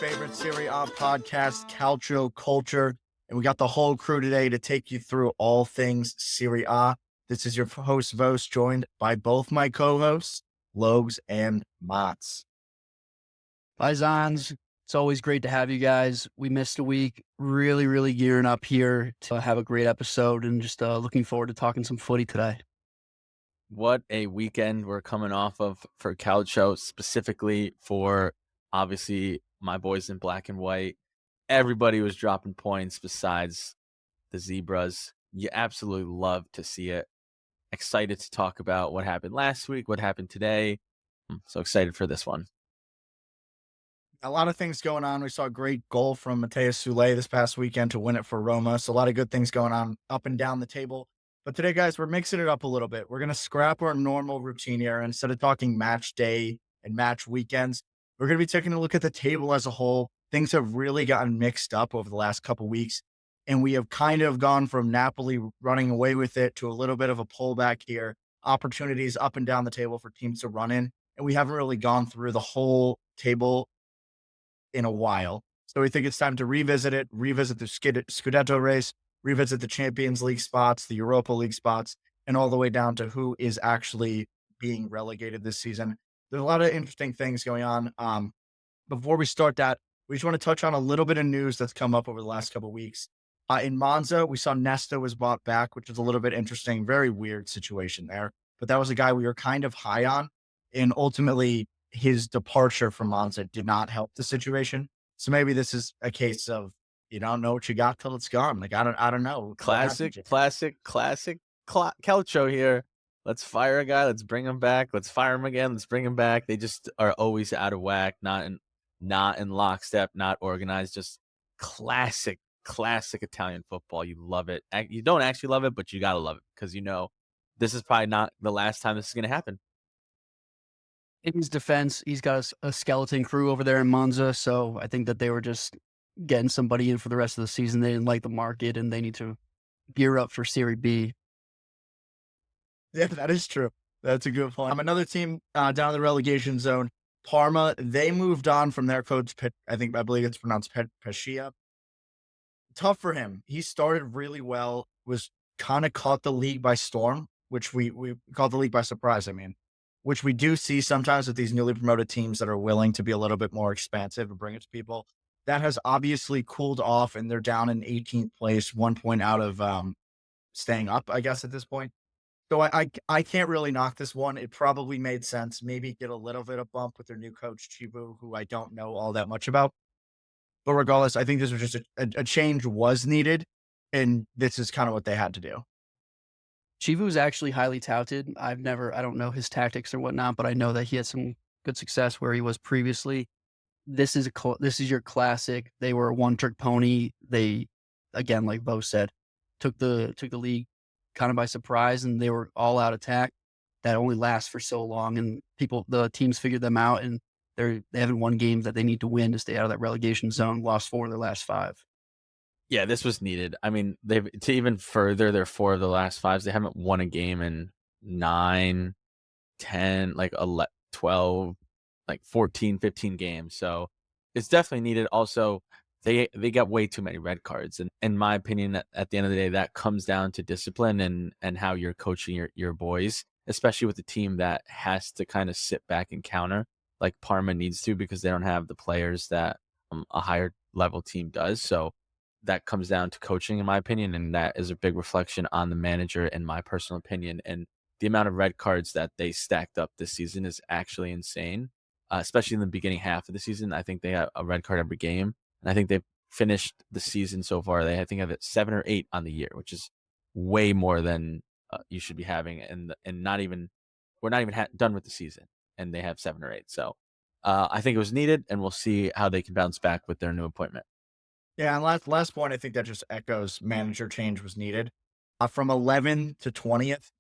favorite Serie A podcast, Calcio Culture, and we got the whole crew today to take you through all things Serie A. This is your host, Vos, joined by both my co-hosts, Logs and Motts. Paisans, it's always great to have you guys. We missed a week. Really gearing up here to have a great episode and just looking forward to talking some footy today. What a weekend we're coming off of for Calcio, specifically for obviously my boys in black and white. Everybody was dropping points besides the Zebras. You absolutely love to see it. Excited to talk about what happened last week, what happened today. I'm so excited for this one. A lot of things going on. We saw a great goal from Mateus Sule this past weekend to win it for Roma. So a lot of good things going on up and down the table. But today, guys, we're mixing it up a little bit. We're going to scrap our normal routine here. Instead of talking match day and match weekends, we're going to be taking a look at the table as a whole. Things have really gotten mixed up over the last couple weeks, and we have kind of gone from Napoli running away with it to a little bit of a pullback here, opportunities up and down the table for teams to run in, and we haven't really gone through the whole table in a while. So we think it's time to revisit it, revisit the Scudetto race, revisit the Champions League spots, the Europa League spots, and all the way down to who is actually being relegated this season. There's a lot of interesting things going on. Before we start that, we just want to touch on a little bit of news that's come up over the last couple of weeks. In Monza, we saw Nesta was bought back, which is a little bit interesting. Very weird situation there. But that was a guy we were kind of high on. And ultimately, his departure from Monza did not help the situation. So maybe this is a case of you don't know what you got till it's gone. Like, I don't know. Classic Calcio here. Let's fire a guy. Let's bring him back. Let's fire him again. Let's bring him back. They just are always out of whack, not in lockstep, not organized. Just classic Italian football. You love it. You don't actually love it, but you got to love it because you know this is probably not the last time this is going to happen. In his defense, he's got a skeleton crew over there in Monza, so I think that they were just getting somebody in for the rest of the season. They didn't like the market, and they need to gear up for Serie B. Yeah, that is true. That's a good point. Another team down in the relegation zone, Parma, they moved on from their coach, I believe it's pronounced Pescia. Tough for him. He started really well, was kind of caught the league by storm, which we caught the league by surprise, which we do see sometimes with these newly promoted teams that are willing to be a little bit more expansive and bring it to people. That has obviously cooled off, and they're down in 18th place, 1 point out of staying up, I guess, at this point. So I can't really knock this one. It probably made sense. Maybe get a little bit of bump with their new coach, Chibu, who I don't know all that much about. But regardless, I think this was just a change was needed, and this is kind of what they had to do. Chivu is actually highly touted. I don't know his tactics or whatnot, but I know that he had some good success where he was previously. This is your classic. They were a one-trick pony. They, again, like Bo said, took the league kind of by surprise, and they were all out attack that only lasts for so long. And the teams figured them out, and they haven't won games that they need to win to stay out of that relegation zone. Lost 4 of their last 5. Yeah, this was needed. I mean, to even further their 4 of the last 5s, they haven't won a game in 9, 10, 12, 14, 15 games. So it's definitely needed. Also, they got way too many red cards. And in my opinion, at the end of the day, that comes down to discipline and how you're coaching your boys, especially with a team that has to kind of sit back and counter like Parma needs to because they don't have the players that a higher level team does. So that comes down to coaching, in my opinion, and that is a big reflection on the manager, in my personal opinion. And the amount of red cards that they stacked up this season is actually insane, especially in the beginning half of the season. I think they have a red card every game, and I think they've finished the season so far. I think have it 7 or 8 on the year, which is way more than you should be having. And we're not even done with the season, and they have 7 or 8. So I think it was needed, and we'll see how they can bounce back with their new appointment. Yeah, and last point, I think that just echoes manager change was needed. From 11th to 20th,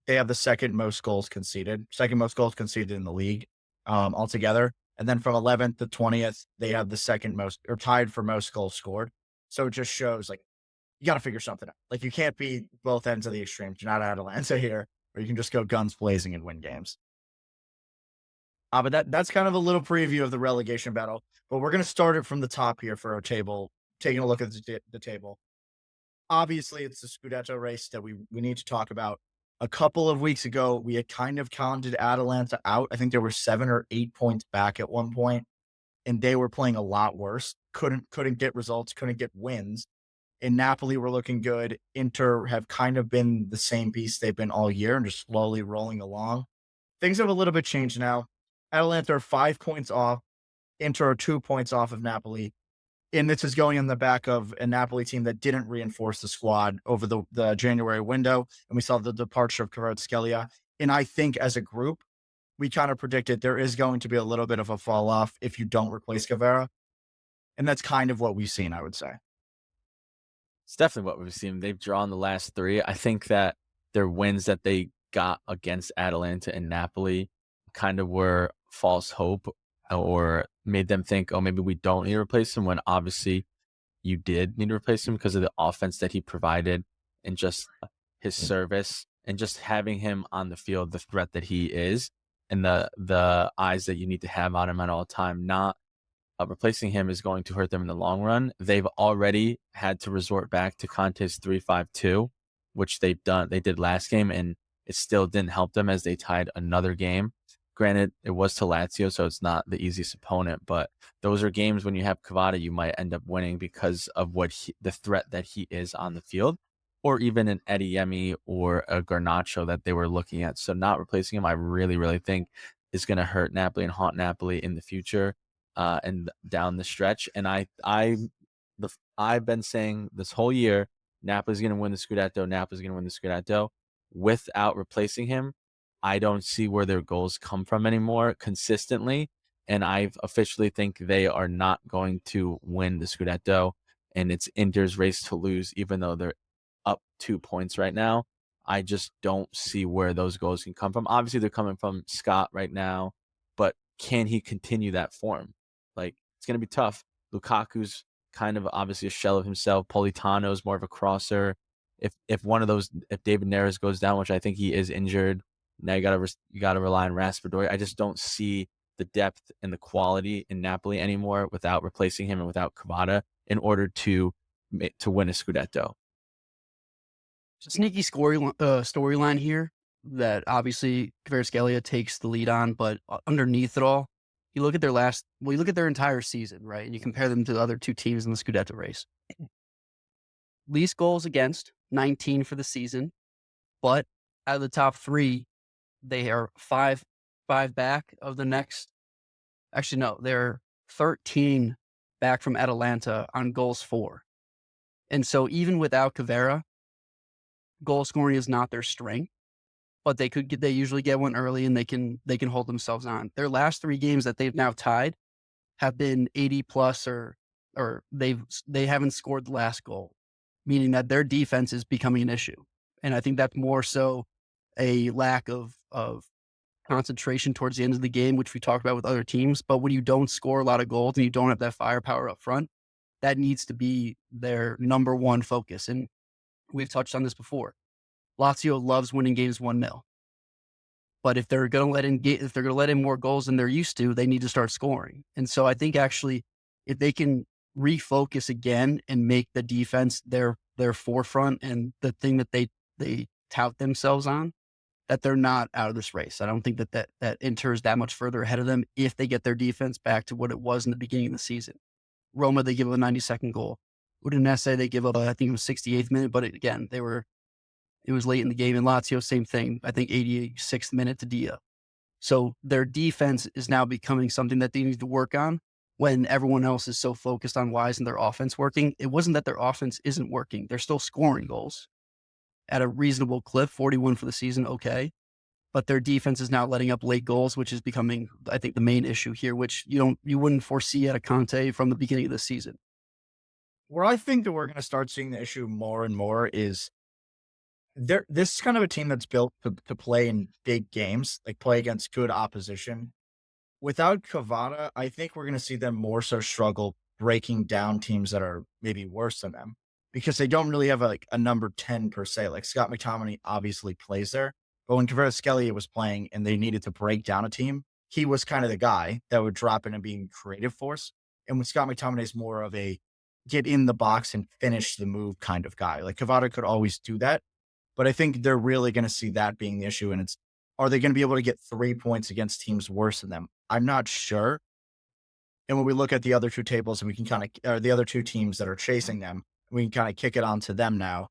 they have the second most goals conceded in the league altogether. And then from 11th to 20th, they have the second most, or tied for most goals scored. So it just shows, you got to figure something out. You can't be both ends of the extremes. You're not Atalanta here, or you can just go guns blazing and win games. But that's kind of a little preview of the relegation battle. But we're gonna start it from the top here for our table, taking a look at the table. Obviously, it's the Scudetto race that we need to talk about. A couple of weeks ago, we had kind of counted Atalanta out. I think there were 7 or 8 points back at one point, and they were playing a lot worse. Couldn't get results, couldn't get wins. And Napoli were looking good. Inter have kind of been the same beast they've been all year and just slowly rolling along. Things have a little bit changed now. Atalanta are 5 points off. Inter are 2 points off of Napoli. And this is going on the back of a Napoli team that didn't reinforce the squad over the January window. And we saw the departure of Kvaratskhelia. And I think as a group, we kind of predicted there is going to be a little bit of a fall off if you don't replace Cavara. And that's kind of what we've seen, I would say. It's definitely what we've seen. They've drawn the last 3. I think that their wins that they got against Atalanta and Napoli kind of were false hope or made them think, oh, maybe we don't need to replace him when obviously you did need to replace him because of the offense that he provided and just his service and just having him on the field, the threat that he is, and the eyes that you need to have on him at all time. Not replacing him is going to hurt them in the long run. They've already had to resort back to Conte's 3-5-2, which they've done. They did last game, and it still didn't help them as they tied another game. Granted, it was to Lazio, so it's not the easiest opponent, but those are games when you have Cavada, you might end up winning because of the threat that he is on the field, or even an Yemi or a Garnacho that they were looking at. So not replacing him, I really, really think is going to hurt Napoli and haunt Napoli in the future and down the stretch. And I've been saying this whole year, Napoli's going to win the Scudetto. Napoli's going to win the Scudetto. Without replacing him, I don't see where their goals come from anymore consistently. And I officially think they are not going to win the Scudetto. And it's Inter's race to lose, even though they're up 2 points right now. I just don't see where those goals can come from. Obviously, they're coming from Scott right now, but can he continue that form? Like, it's going to be tough. Lukaku's kind of obviously a shell of himself. Politano's more of a crosser. If one of those, if David Neres goes down, which I think he is injured, now you gotta rely on Raspadori. I just don't see the depth and the quality in Napoli anymore without replacing him and without Cavada in order to win a Scudetto. Sneaky storyline here that obviously Kvaratskhelia takes the lead on, but underneath it all, you look at you look at their entire season, right? And you compare them to the other 2 teams in the Scudetto race. Least goals against, 19 for the season, but out of the top 3, they are five back of the next. Actually, no, they're 13 back from Atalanta on goals for. And so even without Cavara, goal scoring is not their strength, but they usually get one early and they can hold themselves on. Their last 3 games that they've now tied have been 80 plus or they haven't scored the last goal, meaning that their defense is becoming an issue. And I think that's more so a lack of concentration towards the end of the game, which we talked about with other teams. But when you don't score a lot of goals and you don't have that firepower up front, that needs to be their number one focus. And we've touched on this before. Lazio loves winning games 1-0. But if they're going to let in more goals than they're used to, they need to start scoring. And so I think actually if they can refocus again and make the defense their forefront and the thing that they tout themselves on, that they're not out of this race. I don't think that Inter is that much further ahead of them if they get their defense back to what it was in the beginning of the season. Roma, they give up a 92nd goal. Udinese, they give up, I think it was 68th minute, but it was late in the game. And Lazio, same thing. I think 86th minute to Dia. So their defense is now becoming something that they need to work on when everyone else is so focused on why isn't their offense working. It wasn't that their offense isn't working. They're still scoring goals at a reasonable clip, 41 for the season, okay. But their defense is now letting up late goals, which is becoming, I think, the main issue here, which you wouldn't foresee at a Conte from the beginning of the season. Where I think that we're going to start seeing the issue more and more is this is kind of a team that's built to play in big games, like play against good opposition. Without Cavada, I think we're going to see them more so struggle breaking down teams that are maybe worse than them because they don't really have a number 10 per se. Like Scott McTominay obviously plays there, but when Kvaratskhelia was playing and they needed to break down a team, he was kind of the guy that would drop in and be a creative force. And when Scott McTominay is more of a get in the box and finish the move kind of guy. Like Cavada could always do that, but I think they're really going to see that being the issue. And it's, are they going to be able to get 3 points against teams worse than them? I'm not sure. And when we look at the other two tables and we can kind of, or the other two teams that are chasing them, we can kind of kick it on to them now.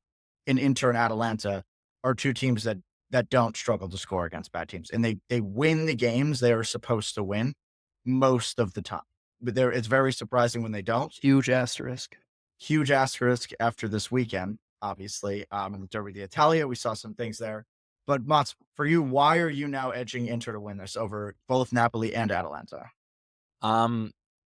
In Inter and Atalanta are two teams that don't struggle to score against bad teams. And they win the games they are supposed to win most of the time. But it's very surprising when they don't. Huge asterisk. Huge asterisk after this weekend, obviously. In the Derby d'Italia, we saw some things there. But Motts, for you, why are you now edging Inter to win this over both Napoli and Atalanta?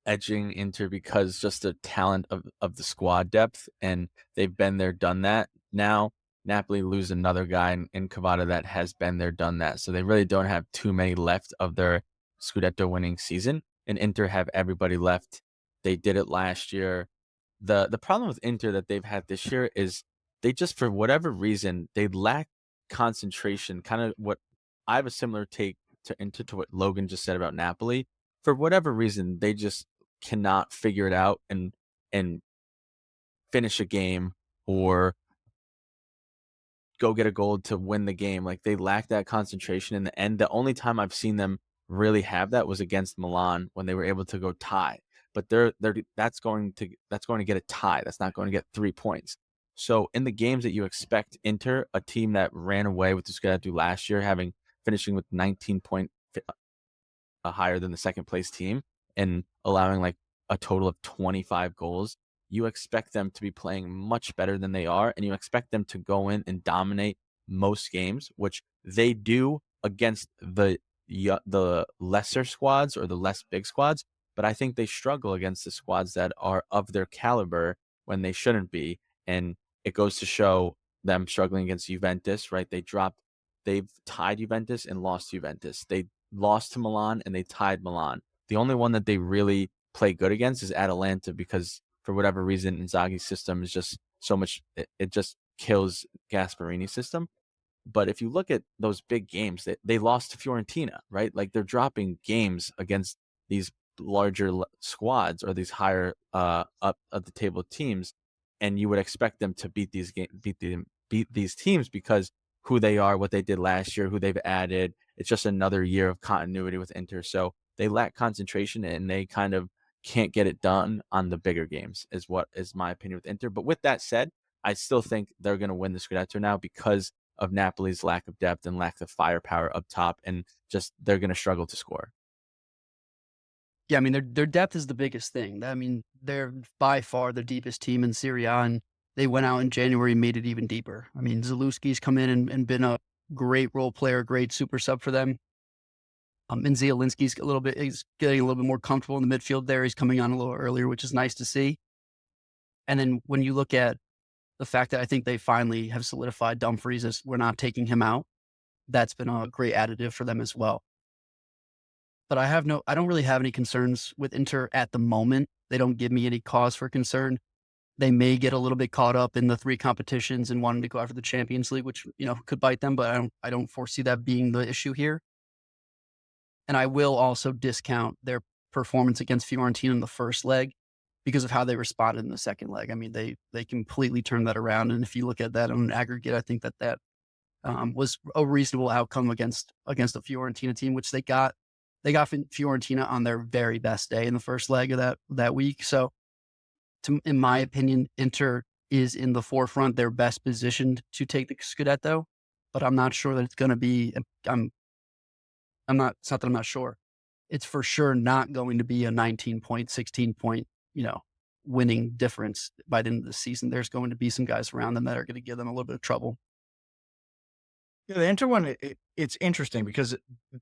Edging Inter because just the talent of the squad depth, and they've been there, done that. Now Napoli lose another guy in Cavada that has been there, done that. So they really don't have too many left of their Scudetto winning season, and Inter have everybody left. They did it last year. The problem with Inter that they've had this year is they just, for whatever reason, they lack concentration. Kind of what I have a similar take to Inter to what Logan just said about Napoli. For whatever reason, they just cannot figure it out and finish a game or go get a goal to win the game. Like, they lack that concentration in the end. The only time I've seen them really have that was against Milan when they were able to go tie. But that's going to get a tie. That's not going to get 3 points. So in the games that you expect Inter, a team that ran away with the Scudetto last year, finishing with 19 point higher than the second place team and allowing like a total of 25 goals, you expect them to be playing much better than they are, and you expect them to go in and dominate most games, which they do against the lesser squads or the less big squads. But I think they struggle against the squads that are of their caliber when they shouldn't be, and it goes to show them struggling against Juventus. Right? They've tied Juventus and lost Juventus. They lost to Milan and they tied Milan. The only one that they really play good against is Atalanta, because for whatever reason, Inzaghi's system is just so much. It just kills Gasparini's system. But if you look at those big games, they lost to Fiorentina, right? Like, they're dropping games against these larger squads or these higher up at the table teams, and you would expect them to beat these teams because who they are, what they did last year, who they've added. It's just another year of continuity with Inter. So they lack concentration and they kind of can't get it done on the bigger games, is what is my opinion with Inter. But with that said, I still think they're going to win the Scudetto now because of Napoli's lack of depth and lack of firepower up top, and just they're going to struggle to score. Yeah, I mean, their depth is the biggest thing. I mean, they're by far the deepest team in Serie A, and they went out in January and made it even deeper. I mean, Zalewski's come in and been a great role player, great super sub for them. And Zielinski's he's getting a little bit more comfortable in the midfield there. He's coming on a little earlier, which is nice to see. And then when you look at the fact that I think they finally have solidified Dumfries as we're not taking him out, that's been a great additive for them as well. But I don't really have any concerns with Inter at the moment. They don't give me any cause for concern. They may get a little bit caught up in the 3 competitions and wanting to go after the Champions League, which, could bite them, but I don't foresee that being the issue here. And I will also discount their performance against Fiorentina in the first leg because of how they responded in the second leg. I mean, they completely turned that around. And if you look at that on an aggregate, I think that was a reasonable outcome against a Fiorentina team, which they got Fiorentina on their very best day in the first leg of that week. So, in my opinion, Inter is in the forefront. They're best positioned to take the Scudetto, but I'm not sure that it's going to be. It's not that I'm not sure. It's for sure not going to be a 19 point, 16 point, winning difference by the end of the season. There's going to be some guys around them that are going to give them a little bit of trouble. Yeah, the Inter one, it's interesting because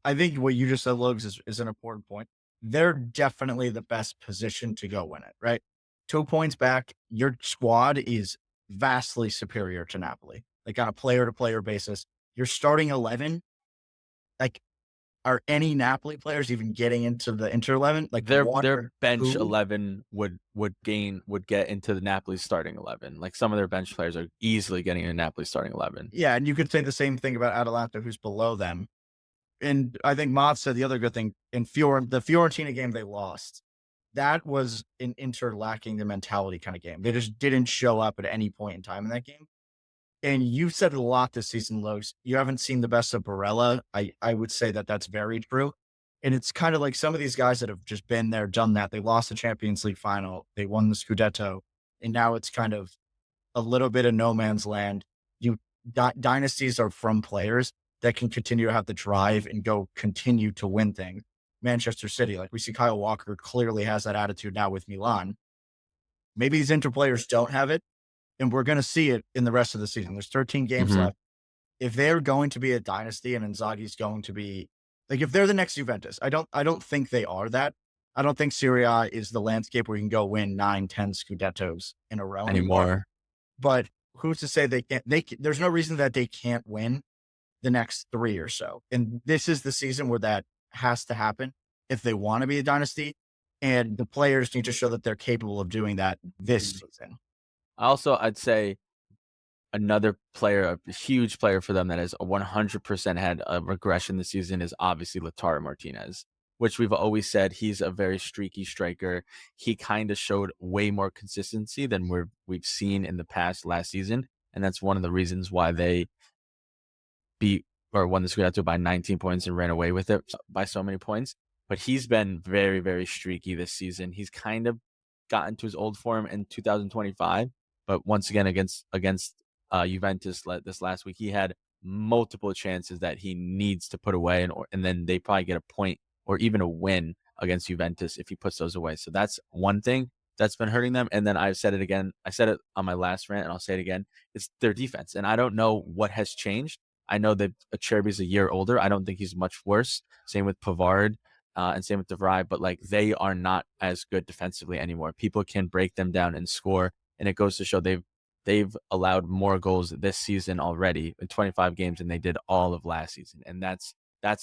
I think what you just said, Logs, is an important point. They're definitely the best position to go win it, right? 2 points back, your squad is vastly superior to Napoli, like on a player-to-player basis. Your starting 11, like, are any Napoli players even getting into the Inter 11? Like, Their bench two? 11 would get into the Napoli starting 11. Like, some of their bench players are easily getting into Napoli starting 11. Yeah, and you could say the same thing about Atalanta, who's below them. And I think Mott said the other good thing in the Fiorentina game they lost. That was an Inter lacking the mentality kind of game. They just didn't show up at any point in time in that game. And you've said it a lot this season, Los. You haven't seen the best of Barella. I would say that that's very true. And it's kind of like some of these guys that have just been there, done that. They lost the Champions League final. They won the Scudetto. And now it's kind of a little bit of no man's land. You dynasties are from players that can continue to have the drive and go continue to win things. Manchester City, like we see Kyle Walker clearly has that attitude now with Milan. Maybe these Inter players don't have it, and we're going to see it in the rest of the season. There's 13 games Mhm. left. If they're going to be a dynasty and Inzaghi's going to be like if they're the next Juventus, I don't think they are that. I don't think Serie A is the landscape where you can go win 9, 10 Scudettos in a row anymore. Anymore. But who's to say they can't? There's no reason that they can't win the next 3 or so. And this is the season where that has to happen if they want to be a dynasty. And the players need to show that they're capable of doing that this season. I'd say another player, a huge player for them that has 100% had a regression this season is obviously Lautaro Martinez, which we've always said he's a very streaky striker. He kind of showed way more consistency than we've seen in the past last season, and that's one of the reasons why they beat or won the Scudetto by 19 points and ran away with it by so many points. But he's been very, very streaky this season. He's kind of gotten to his old form in 2025, but once again against Juventus this last week, he had multiple chances that he needs to put away, and then they probably get a point or even a win against Juventus if he puts those away. So that's one thing that's been hurting them. And then I've said it again. I said it on my last rant, and I'll say it again. It's their defense, and I don't know what has changed. I know that Acerbi's a year older. I don't think he's much worse. Same with Pavard, and same with DeVry, but like they are not as good defensively anymore. People can break them down and score, and it goes to show they've allowed more goals this season already in 25 games than they did all of last season, and that's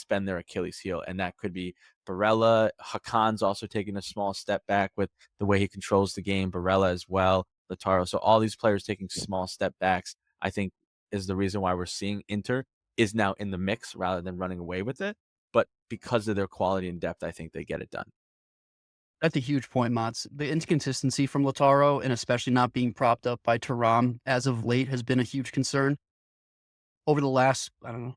been their Achilles heel. And that could be Barella. Hakan's also taking a small step back with the way he controls the game. Barella as well, Lautaro. So all these players taking small step backs, I think, is the reason why we're seeing Inter is now in the mix rather than running away with it. But because of their quality and depth, I think they get it done. That's a huge point, Motts. The inconsistency from Lautaro, and especially not being propped up by Thuram as of late, has been a huge concern. Over the last, I don't know,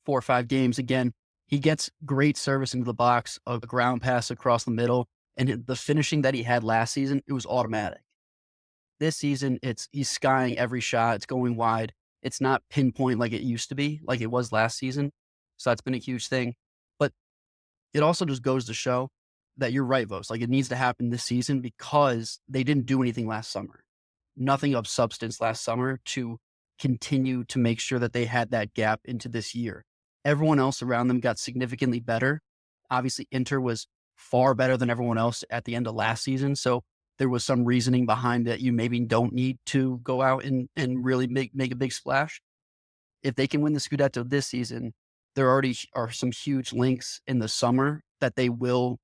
4 or 5 games, again, he gets great service into the box, a ground pass across the middle, and the finishing that he had last season, it was automatic. This season, he's skying every shot, it's going wide. It's not pinpoint like it used to be, like it was last season. So that's been a huge thing. But it also just goes to show that you're right, Vos. Like it needs to happen this season because they didn't do anything last summer. Nothing of substance last summer to continue to make sure that they had that gap into this year. Everyone else around them got significantly better. Obviously, Inter was far better than everyone else at the end of last season. So there was some reasoning behind that you maybe don't need to go out and really make a big splash. If they can win the Scudetto this season, there already are some huge links in the summer that they will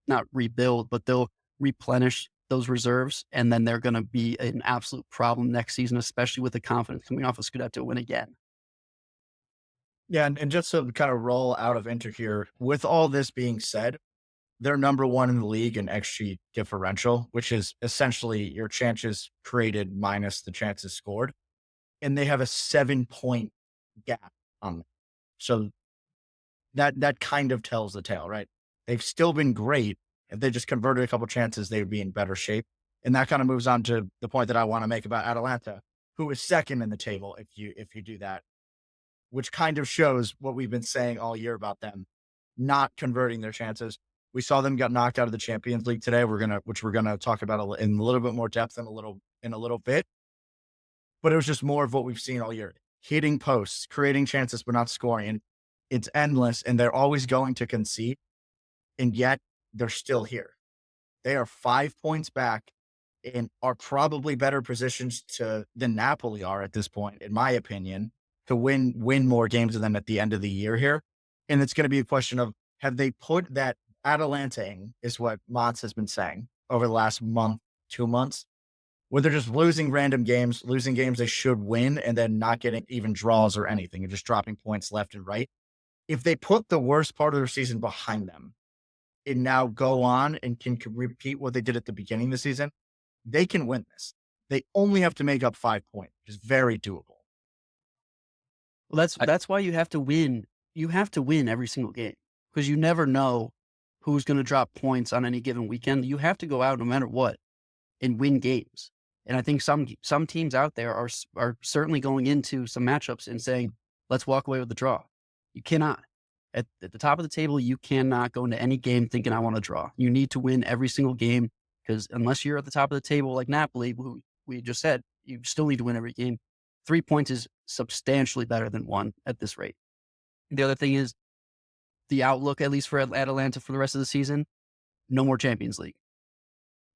not rebuild, but they'll replenish those reserves. And then they're going to be an absolute problem next season, especially with the confidence coming off of Scudetto win again. Yeah, and just to kind of roll out of Inter here, with all this being said, they're number one in the league in XG differential, which is essentially your chances created minus the chances scored. And they have a 7-point gap on them. So that kind of tells the tale, right? They've still been great. If they just converted a couple chances, they would be in better shape. And that kind of moves on to the point that I want to make about Atalanta, who is second in the table if you do that, which kind of shows what we've been saying all year about them not converting their chances. We saw them get knocked out of the Champions League today. Which we're gonna talk about in a little bit more depth in a little bit. But it was just more of what we've seen all year: hitting posts, creating chances, but not scoring. And it's endless, and they're always going to concede, and yet they're still here. They are 5 points back and are probably better positions than Napoli are at this point, in my opinion, to win more games than them at the end of the year here. And it's going to be a question of have they put that Atalanta in, is what Motts has been saying over the last month, 2 months, where they're just losing random games, losing games they should win, and then not getting even draws or anything, and just dropping points left and right. if they put the worst part of their season behind them and now go on and can repeat what they did at the beginning of the season, they can win this. They only have to make up 5 points, which is very doable. Well, that's why you have to win. You have to win every single game because you never know who's going to drop points on any given weekend. You have to go out no matter what and win games. And I think some teams out there are certainly going into some matchups and saying, "Let's walk away with the draw." You cannot. At the top of the table, you cannot go into any game thinking I want to draw. You need to win every single game because unless you're at the top of the table like Napoli, who we just said, you still need to win every game. 3 points is substantially better than 1 at this rate. The other thing is the outlook, at least for Atalanta for the rest of the season, no more Champions League.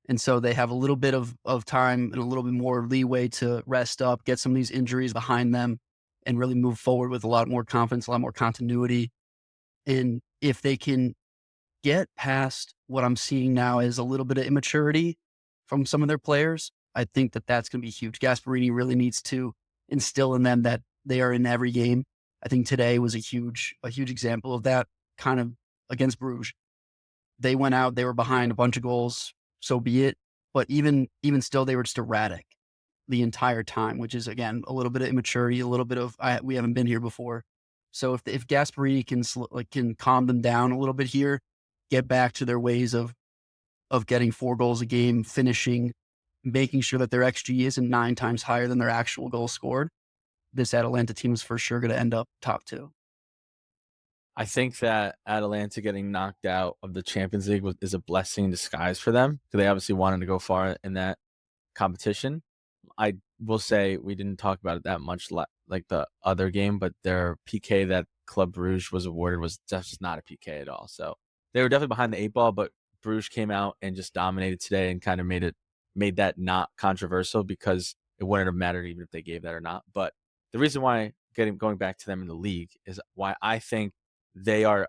And so they have a little bit of time and a little bit more leeway to rest up, get some of these injuries behind them, and really move forward with a lot more confidence, a lot more continuity. And if they can get past what I'm seeing now as a little bit of immaturity from some of their players, I think that that's going to be huge. Gasparini really needs to instill in them that they are in every game. I think today was a huge example of that, kind of against Bruges. They went out, they were behind a bunch of goals, so be it. But even still, they were just erratic the entire time, which is again a little bit of immaturity, a little bit of we haven't been here before. So if Gasparini can calm them down a little bit here, get back to their ways of getting 4 goals a game, finishing, making sure that their XG isn't 9 times higher than their actual goals scored, this Atalanta team is for sure going to end up top 2. I think that Atalanta getting knocked out of the Champions League is a blessing in disguise for them because they obviously wanted to go far in that competition. I will say we didn't talk about it that much like the other game, but their PK that Club Bruges was awarded was just not a PK at all. So they were definitely behind the 8 ball, but Bruges came out and just dominated today and kind of made that not controversial because it wouldn't have mattered even if they gave that or not. But the reason why going back to them in the league is why I think they are,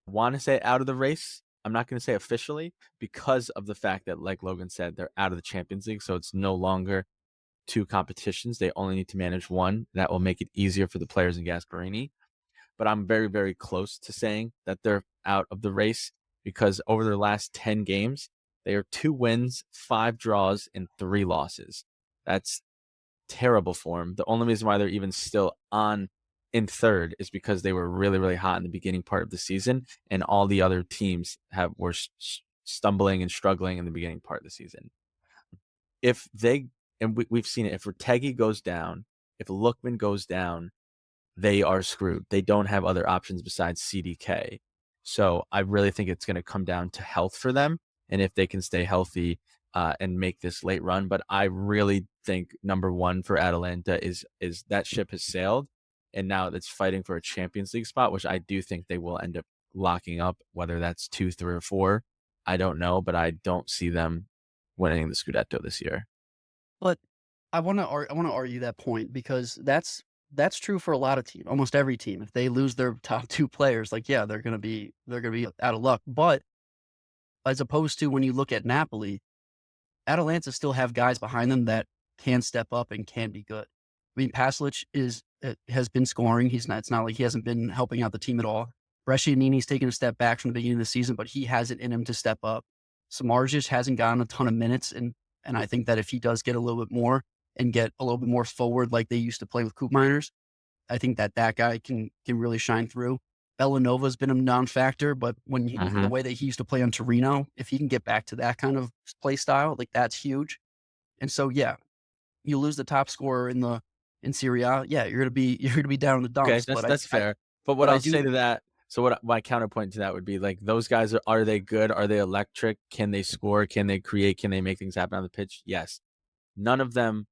want to say out of the race. I'm not going to say officially because of the fact that, like Logan said, they're out of the Champions League. So it's no longer 2 competitions. They only need to manage 1. That will make it easier for the players in Gasparini. But I'm very, very close to saying that they're out of the race because over their last 10 games, they are 2 wins, 5 draws, and 3 losses. That's terrible form. The only reason why they're even still in third is because they were really, really hot in the beginning part of the season, and all the other teams were stumbling and struggling in the beginning part of the season. If they, and we've seen it, if Retegui goes down, if Lookman goes down, they are screwed. They don't have other options besides CDK. So I really think it's going to come down to health for them, and if they can stay healthy and make this late run. But I really think number 1 for Atalanta is that ship has sailed, and now it's fighting for a Champions League spot, which I do think they will end up locking up, whether that's 2, 3, or 4. I don't know, but I don't see them winning the Scudetto this year. But I want to argue that point because that's true for a lot of teams, almost every team. If they lose their top 2 players, like yeah, they're gonna be out of luck. But as opposed to when you look at Napoli, Atalanta still have guys behind them that can step up and can be good. I mean, Paslic has been scoring. It's not like he hasn't been helping out the team at all. Brescianini's taken a step back from the beginning of the season, but he has it in him to step up. Samardzic hasn't gotten a ton of minutes, and I think that if he does get a little bit more and get a little bit more forward like they used to play with Koopmeiners, I think that guy can really shine through. Bellanova's been a non-factor, but the way that he used to play on Torino, if he can get back to that kind of play style, like that's huge. And so, yeah, you lose the top scorer in Serie A, yeah, you're gonna be down in the dumps. Okay, But that's fair. But what I'll say to that, so what my counterpoint to that would be like those guys are they good? Are they electric? Can they score? Can they create? Can they make things happen on the pitch? Yes. None of them,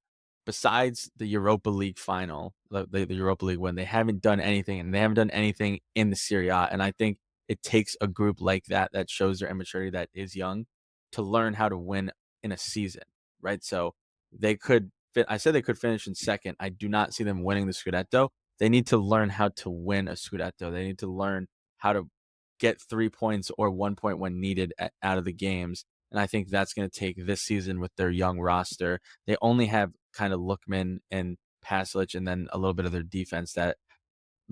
besides the Europa League final, the Europa League win, they haven't done anything, and they haven't done anything in the Serie A. And I think it takes a group like that shows their immaturity, that is young, to learn how to win in a season, right? So they could. I said they could finish in second. I do not see them winning the Scudetto. They need to learn how to win a Scudetto. They need to learn how to get 3 points or 1 point when needed out of the games. And I think that's going to take this season with their young roster. They only have kind of Lookman and Paslic and then a little bit of their defense that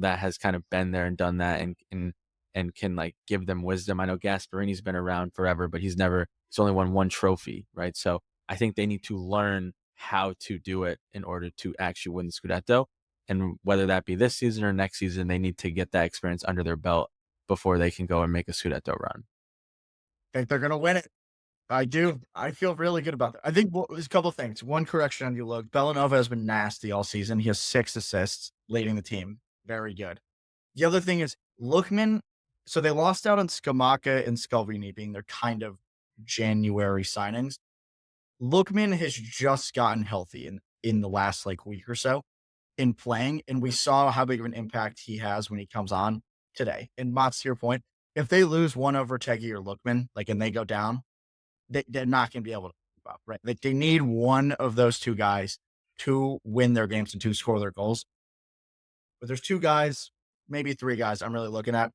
that has kind of been there and done that and can like give them wisdom. I know Gasparini's been around forever, but he's only won one trophy, right? So I think they need to learn how to do it in order to actually win the Scudetto. And whether that be this season or next season, they need to get that experience under their belt before they can go and make a Scudetto run. I think they're going to win it. I do. I feel really good about that. I think there's a couple of things. One correction on you, Luke. Bellanova has been nasty all season. He has 6 assists leading the team. Very good. The other thing is Lookman. So they lost out on Scamacca and Scalvini being their kind of January signings. Lookman has just gotten healthy in the last like week or so in playing, and we saw how big of an impact he has when he comes on today. And Motts, to your point, if they lose one over Teggy or Lookman, like and they go down, they're not going to be able to keep up, right? Like they need one of those two guys to win their games and to score their goals. But there's 2 guys, maybe 3 guys I'm really looking at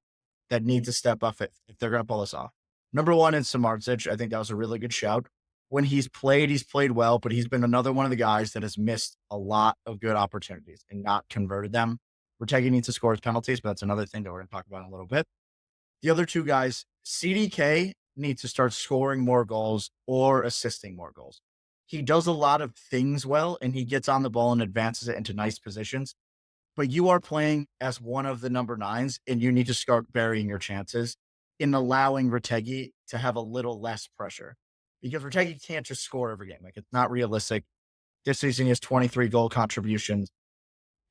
that need to step up if they're going to pull this off. Number 1 is Samardzic. I think that was a really good shout. When he's played well, but he's been another one of the guys that has missed a lot of good opportunities and not converted them. Retegui needs to score his penalties, but that's another thing that we're going to talk about in a little bit. The other 2 guys, CDK needs to start scoring more goals or assisting more goals. He does a lot of things well, and he gets on the ball and advances it into nice positions. But you are playing as one of the number 9s, and you need to start burying your chances in allowing Retegui to have a little less pressure. Because Retegui can't just score every game. Like, it's not realistic. This season, he has 23 goal contributions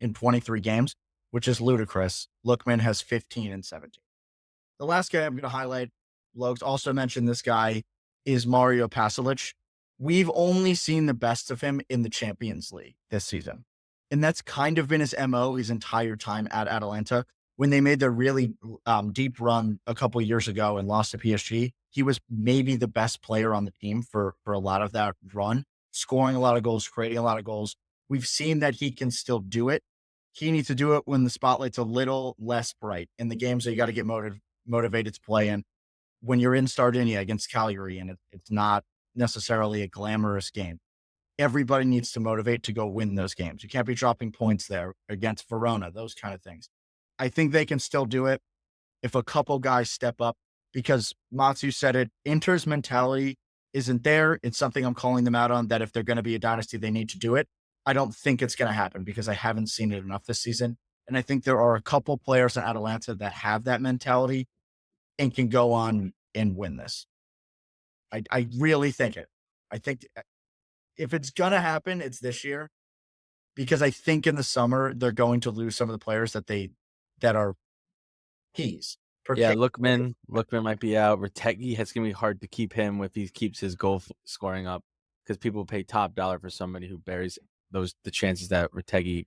in 23 games, which is ludicrous. Lookman has 15 and 17. The last guy I'm going to highlight, Logs also mentioned this guy, is Mario Pasalic. We've only seen the best of him in the Champions League this season. And that's kind of been his MO his entire time at Atalanta. When they made their really deep run a couple years ago and lost to PSG, he was maybe the best player on the team for a lot of that run, scoring a lot of goals, creating a lot of goals. We've seen that he can still do it. He needs to do it when the spotlight's a little less bright in the games that you got to get motivated to play in. When you're in Sardinia against Cagliari and it's not necessarily a glamorous game, everybody needs to motivate to go win those games. You can't be dropping points there against Verona, those kind of things. I think they can still do it if a couple guys step up because Matsu said it, Inter's mentality isn't there. It's something I'm calling them out on that if they're going to be a dynasty, they need to do it. I don't think it's going to happen because I haven't seen it enough this season. And I think there are a couple players in Atalanta that have that mentality and can go on and win this. I really think it. I think if it's going to happen, it's this year because I think in the summer, they're going to lose some of the players that are keys. Yeah, Lookman might be out. Retegui, it's going to be hard to keep him if he keeps his goal scoring up because people pay top dollar for somebody who buries the chances that Retegui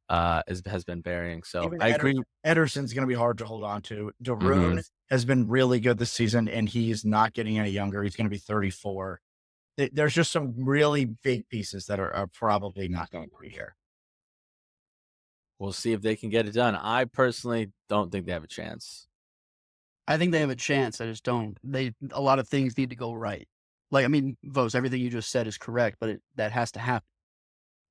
has been burying. So Even I agree. Ederson's going to be hard to hold on to. Darun has been really good this season, and he's not getting any younger. He's going to be 34. There's just some really big pieces that are probably not going to be here. We'll see if they can get it done. I personally don't think they have a chance. I think they have a chance. I just don't. A lot of things need to go right. Like, I mean, Vos, everything you just said is correct, but that has to happen.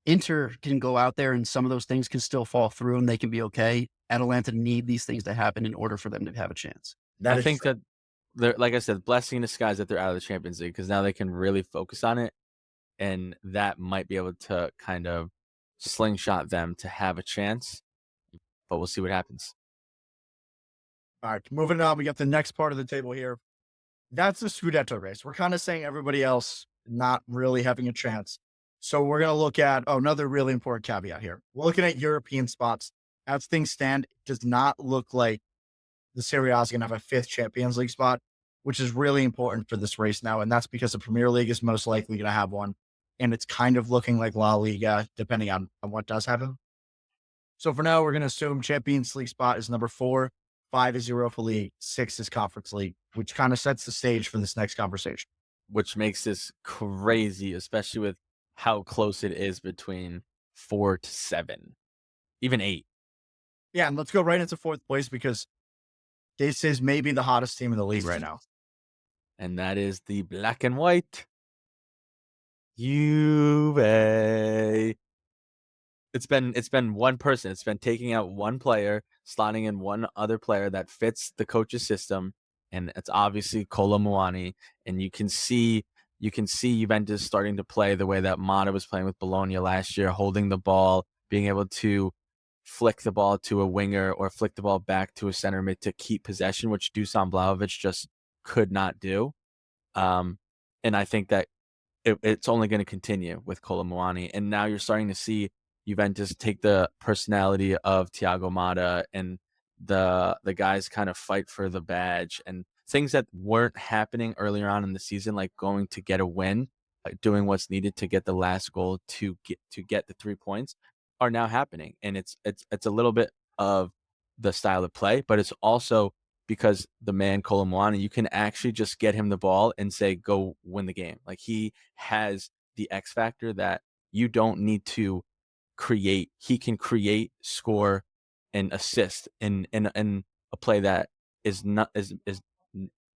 Inter can go out there and some of those things can still fall through and they can be okay. Atalanta need these things to happen in order for them to have a chance. I think that they're, like I said, blessing in disguise that they're out of the Champions League because now they can really focus on it. And that might be able to kind of slingshot them to have a chance. But we'll see what happens. All right, moving on. We got the next part of the table here. That's the Scudetto race. We're kind of saying everybody else not really having a chance. So we're going to look at another really important caveat here. We're looking at European spots. As things stand, it does not look like the Serie A is going to have a 5th Champions League spot, which is really important for this race now. And that's because the Premier League is most likely going to have one. And it's kind of looking like La Liga, depending on what does happen. So for now, we're going to assume Champions League spot is number 4, 5 is Europa League, 6 is Conference League, which kind of sets the stage for this next conversation. Which makes this crazy, especially with how close it is between 4 to 7, even 8. Yeah, and let's go right into 4th place because this is maybe the hottest team in the league right now. And that is the black and white Juve. it's been one person. It's been taking out one player, slotting in one other player that fits the coach's system, and it's obviously Kolo Muani. And you can see Juventus starting to play the way that Motta was playing with Bologna last year, holding the ball, being able to flick the ball to a winger or flick the ball back to a center mid to keep possession, which Dusan Vlahovic just could not do. Um, and I think that it's only going to continue with Kolo Muani. And now you're starting to see Juventus take the personality of Thiago Motta, and the guys kind of fight for the badge, and things that weren't happening earlier on in the season, like going to get a win, like doing what's needed to get the last goal to get the 3 points, are now happening. And it's a little bit of the style of play, but it's also because the man Kolo Muani, you can actually just get him the ball and say, go win the game. Like, he has the X factor that you don't need to create. He can create, score, and assist in a play that is not is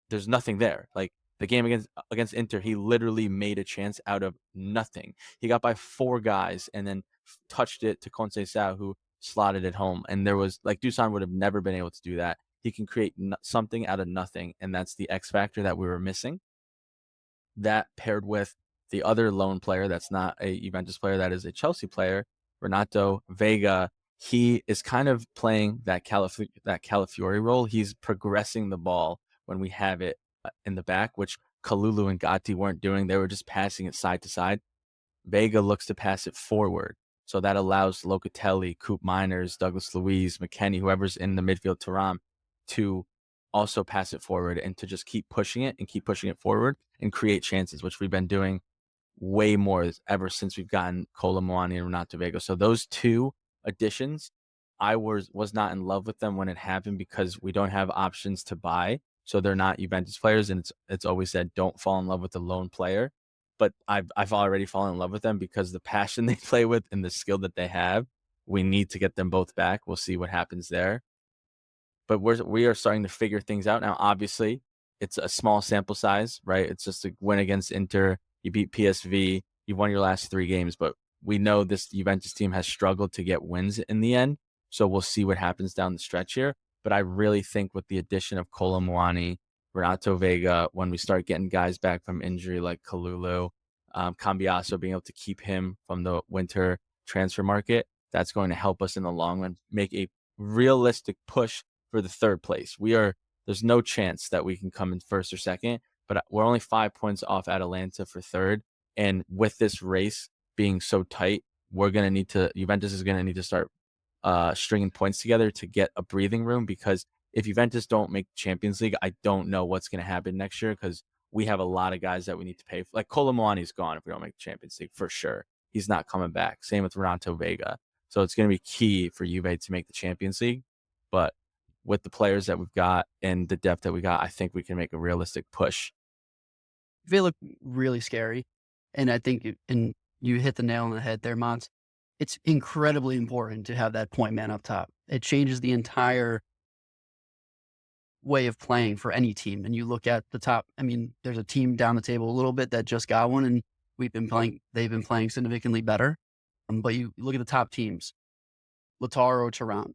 there's nothing there. Like, the game against Inter, he literally made a chance out of nothing. He got by four guys and then touched it to Conceição, who slotted it home. And there was, like, Dusan would have never been able to do that. He can create something out of nothing, and that's the X factor that we were missing. That paired with the other lone player that's not a Juventus player, that is a Chelsea player, Renato Vega. He is kind of playing that Calafiori role. He's progressing the ball when we have it in the back, which Kalulu and Gatti weren't doing. They were just passing it side to side. Vega looks to pass it forward. So that allows Locatelli, Coop Miners, Douglas Luiz, McKennie, whoever's in the midfield, Thuram, to also pass it forward and to just keep pushing it forward and create chances, which we've been doing way more ever since we've gotten Kolo Muani and Renato Vega. So those two additions, I was not in love with them when it happened, because we don't have options to buy. So they're not Juventus players, and it's always said, don't fall in love with a lone player. But I've already fallen in love with them because the passion they play with and the skill that they have. We need to get them both back. We'll see what happens there. But we are starting to figure things out now. Obviously, it's a small sample size, right? It's just a win against Inter. You beat PSV. You won your last 3 games, but we know this Juventus team has struggled to get wins in the end. So we'll see what happens down the stretch here. But I really think with the addition of Kolo Muani, Renato Vega, when we start getting guys back from injury like Kalulu, Cambiaso, being able to keep him from the winter transfer market, that's going to help us in the long run make a realistic push for the third place. There's no chance that we can come in first or second, but we're only 5 points off Atalanta for third. And with this race being so tight, Juventus is going to need to start stringing points together to get a breathing room, because if Juventus don't make Champions League, I don't know what's going to happen next year, because we have a lot of guys that we need to pay for. Like, Kolo Muani's gone if we don't make the Champions League, for sure. He's not coming back. Same with Renato Vega. So it's going to be key for Juve to make the Champions League. But with the players that we've got and the depth that we got, I think we can make a realistic push. They look really scary. And I think, and you hit the nail on the head there, Motts. It's incredibly important to have that point man up top. It changes the entire way of playing for any team. And you look at the top, I mean, there's a team down the table a little bit that just got one, and they've been playing significantly better. But you look at the top teams, Lautaro, Thuram,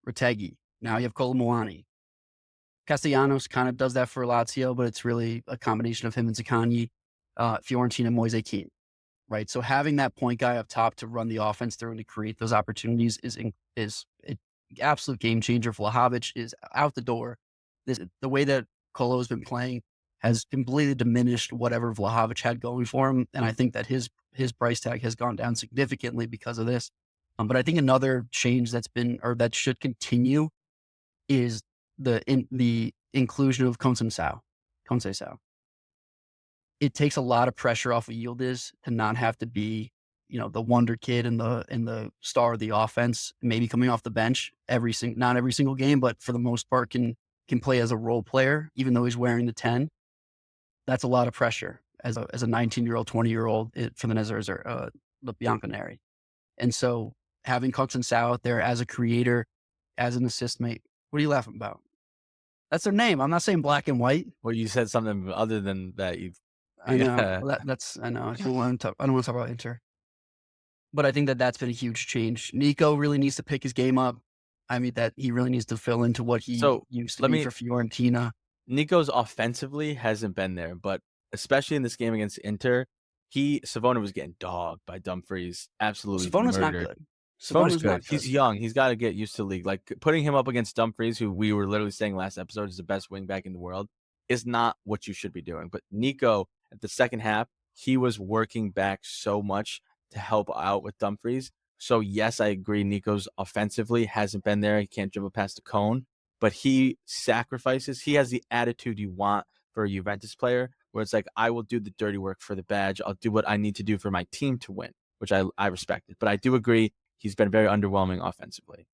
Retegui. Now you have Kolo Muani. Castellanos kind of does that for Lazio, but it's really a combination of him and Zaccagni, Fiorentina, Moise Kean, right? So having that point guy up top to run the offense through and to create those opportunities is an absolute game changer. Vlahovic is out the door. The way that Kolo has been playing has completely diminished whatever Vlahovic had going for him, and I think that his price tag has gone down significantly because of this. But I think another change that should continue is the inclusion of Conceição. It takes a lot of pressure off of Yildiz to not have to be, the wonder kid and the star of the offense, maybe coming off the bench not every single game, but for the most part can play as a role player, even though he's wearing the 10. That's a lot of pressure as a 19-year-old, 20-year-old for the the Bianconeri. And so having Conceição out there as a creator, as an assist mate, what are you laughing about? That's their name. I'm not saying black and white. Well, you said something other than that. I know. Yeah. Well, I know. I don't want to talk about Inter. But I think that that's been a huge change. Nico really needs to pick his game up. I mean, that he really needs to fill into what he So used to let be me for Fiorentina. Nico's offensively hasn't been there, but especially in this game against Inter, Savona was getting dogged by Dumfries, absolutely Savona's not murdered. good. Savona's Savona's good. not He's good. young. He's got to get used to the league. Like putting him up against Dumfries, who we were literally saying last episode is the best wing back in the world, is not what you should be doing. But Nico, at the second half, he was working back so much to help out with Dumfries. So yes, I agree. Nico's offensively hasn't been there. He can't dribble past the cone, but he sacrifices. He has the attitude you want for a Juventus player, where it's like, I will do the dirty work for the badge. I'll do what I need to do for my team to win, which I respect it. But I do agree he's been very underwhelming offensively.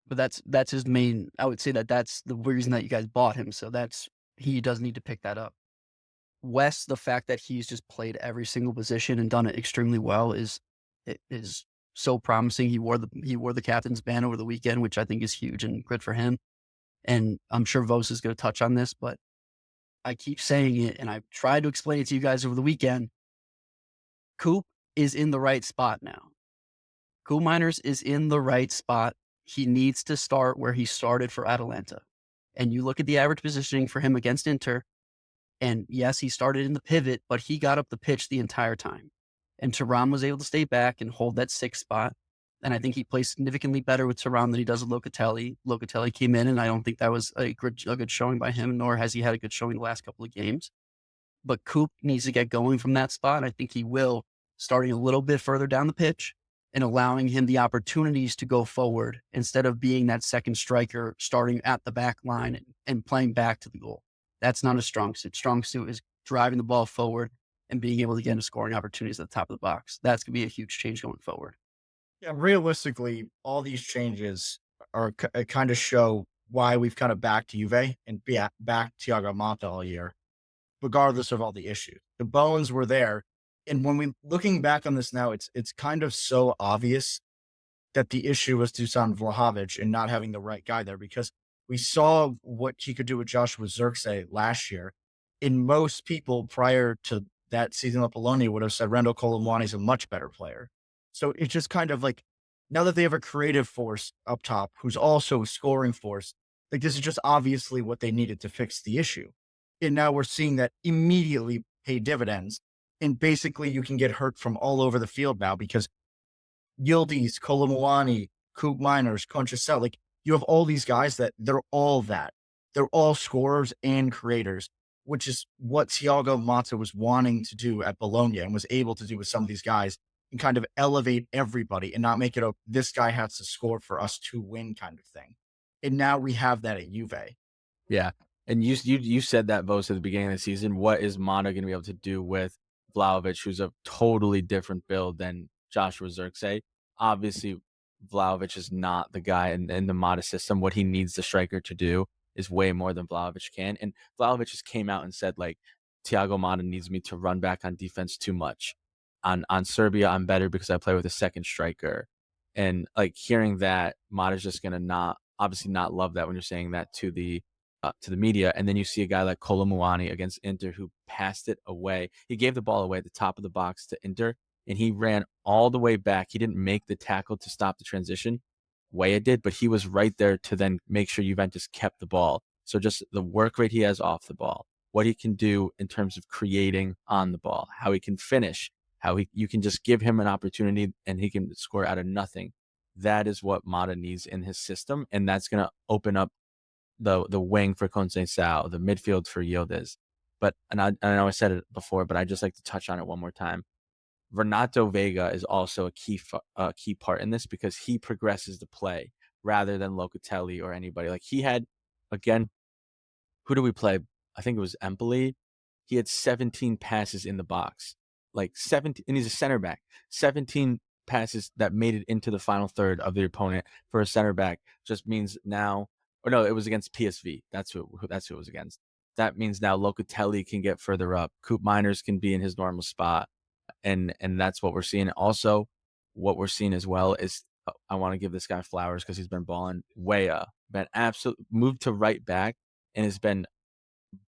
But that's his main. I would say that that's the reason that you guys bought him. So that's he does need to pick that up. West, the fact that he's just played every single position and done it extremely well is so promising. He wore the captain's band over the weekend, which I think is huge and good for him. And I'm sure Vos is going to touch on this, but I keep saying it, and I've tried to explain it to you guys over the weekend. Coop is in the right spot now. Coop Miners is in the right spot. He needs to start where he started for Atalanta. And you look at the average positioning for him against Inter, and yes, he started in the pivot, but he got up the pitch the entire time. And Thuram was able to stay back and hold that sixth spot. And I think he plays significantly better with Thuram than he does with Locatelli. Locatelli came in, and I don't think that was a good showing by him, nor has he had a good showing the last couple of games. But Coop needs to get going from that spot. I think he will, starting a little bit further down the pitch and allowing him the opportunities to go forward instead of being that second striker starting at the back line and playing back to the goal. That's not a strong suit. Strong suit is driving the ball forward and being able to get into scoring opportunities at the top of the box. That's going to be a huge change going forward. Yeah, realistically, all these changes are kind of show why we've kind of backed Juve and backed Thiago Motta all year, regardless of all the issues. The bones were there, and when we looking back on this now, it's kind of so obvious that the issue was Dusan Vlahovic and not having the right guy there because we saw what he could do with Joshua Zirkzee last year. And most people prior to that season at Bologna would have said Randall Colomwani is a much better player. So it's just kind of like now that they have a creative force up top who's also a scoring force, like this is just obviously what they needed to fix the issue. And now we're seeing that immediately pay dividends. And basically you can get hurt from all over the field now because Yildiz, Kolomwani, Coop Miners, Conchacel, like you have all these guys that they're all that. They're all scorers and creators, which is what Thiago Motta was wanting to do at Bologna and was able to do with some of these guys and kind of elevate everybody and not make it a this guy has to score for us to win kind of thing. And now we have that at Juve. Yeah. And you said that, Vos, at the beginning of the season. What is Motta going to be able to do with Vlahovic, who's a totally different build than Joshua Zirkzee? Obviously, Vlahovic is not the guy in the Motta system. What he needs the striker to do is way more than Vlahovic can. And Vlahovic just came out and said, like, Thiago Motta needs me to run back on defense too much. On Serbia, I'm better because I play with a second striker. And like hearing that, Motta's just going to not love that when you're saying that to the media, and then you see a guy like Kolomuani against Inter who passed it away. He gave the ball away at the top of the box to Inter, and he ran all the way back. He didn't make the tackle to stop the transition. Weah did, but he was right there to then make sure Juventus kept the ball. So just the work rate he has off the ball, what he can do in terms of creating on the ball, how he can finish, you can just give him an opportunity and he can score out of nothing. That is what Motta needs in his system, and that's going to open up the wing for Conceição, the midfield for Yildiz. But I know I said it before, but I just like to touch on it one more time. Renato Vega is also a key part in this because he progresses the play rather than Locatelli or anybody. Like he had, again, who do we play? I think it was Empoli. He had 17 passes in the box, like 17, and he's a center back. 17 passes that made it into the final third of the opponent for a center back just means now, or no, it was against PSV. That's who it was against. That means now Locatelli can get further up. Coop Miners can be in his normal spot, and that's what we're seeing. Also, what we're seeing as well is I want to give this guy flowers because he's been balling. Weah been absolute moved to right back and has been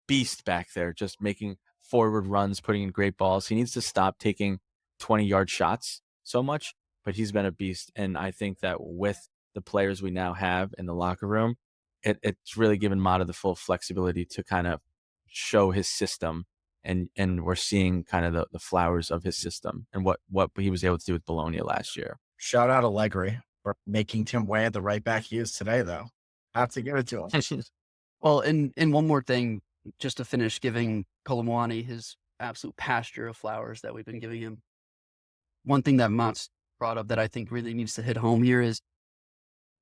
beast back there, just making forward runs, putting in great balls. He needs to stop taking 20-yard shots so much but he's been a beast. And I think that with the players we now have in the locker room, it's really given Motta the full flexibility to kind of show his system. And we're seeing kind of the flowers of his system and what he was able to do with Bologna last year. Shout out Allegri for making Tim Weah the right back he is today, though. Have to give it to him. Well, and one more thing, just to finish giving Colomwani his absolute pasture of flowers that we've been giving him. One thing that Motts brought up that I think really needs to hit home here is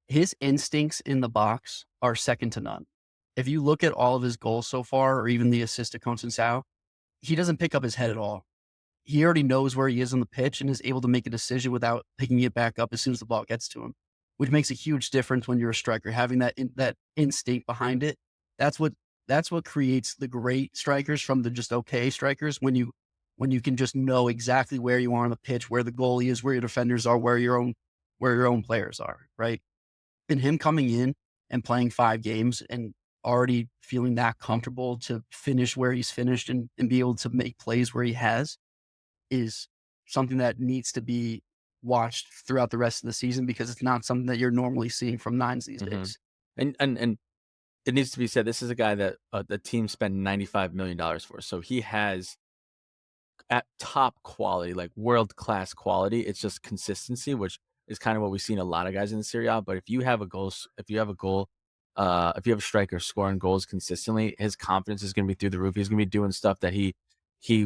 his instincts in the box are second to none. If you look at all of his goals so far, or even the assist to Conceição, he doesn't pick up his head at all. He already knows where he is on the pitch and is able to make a decision without picking it back up as soon as the ball gets to him, which makes a huge difference when you're a striker. Having that instinct behind it, that's what creates the great strikers from the just okay strikers. When you can just know exactly where you are on the pitch, where the goalie is, where your defenders are, where your own players are, right? And him coming in and playing 5 games and already feeling that comfortable to finish where he's finished and be able to make plays where he has is something that needs to be watched throughout the rest of the season, because it's not something that you're normally seeing from nines these days. And it needs to be said, this is a guy that the team spent $95 million for. So he has at top quality, like world-class quality. It's just consistency, which is kind of what we've seen a lot of guys in the Serie A. But if you have a goal, if you have a striker scoring goals consistently, his confidence is going to be through the roof. He's going to be doing stuff that he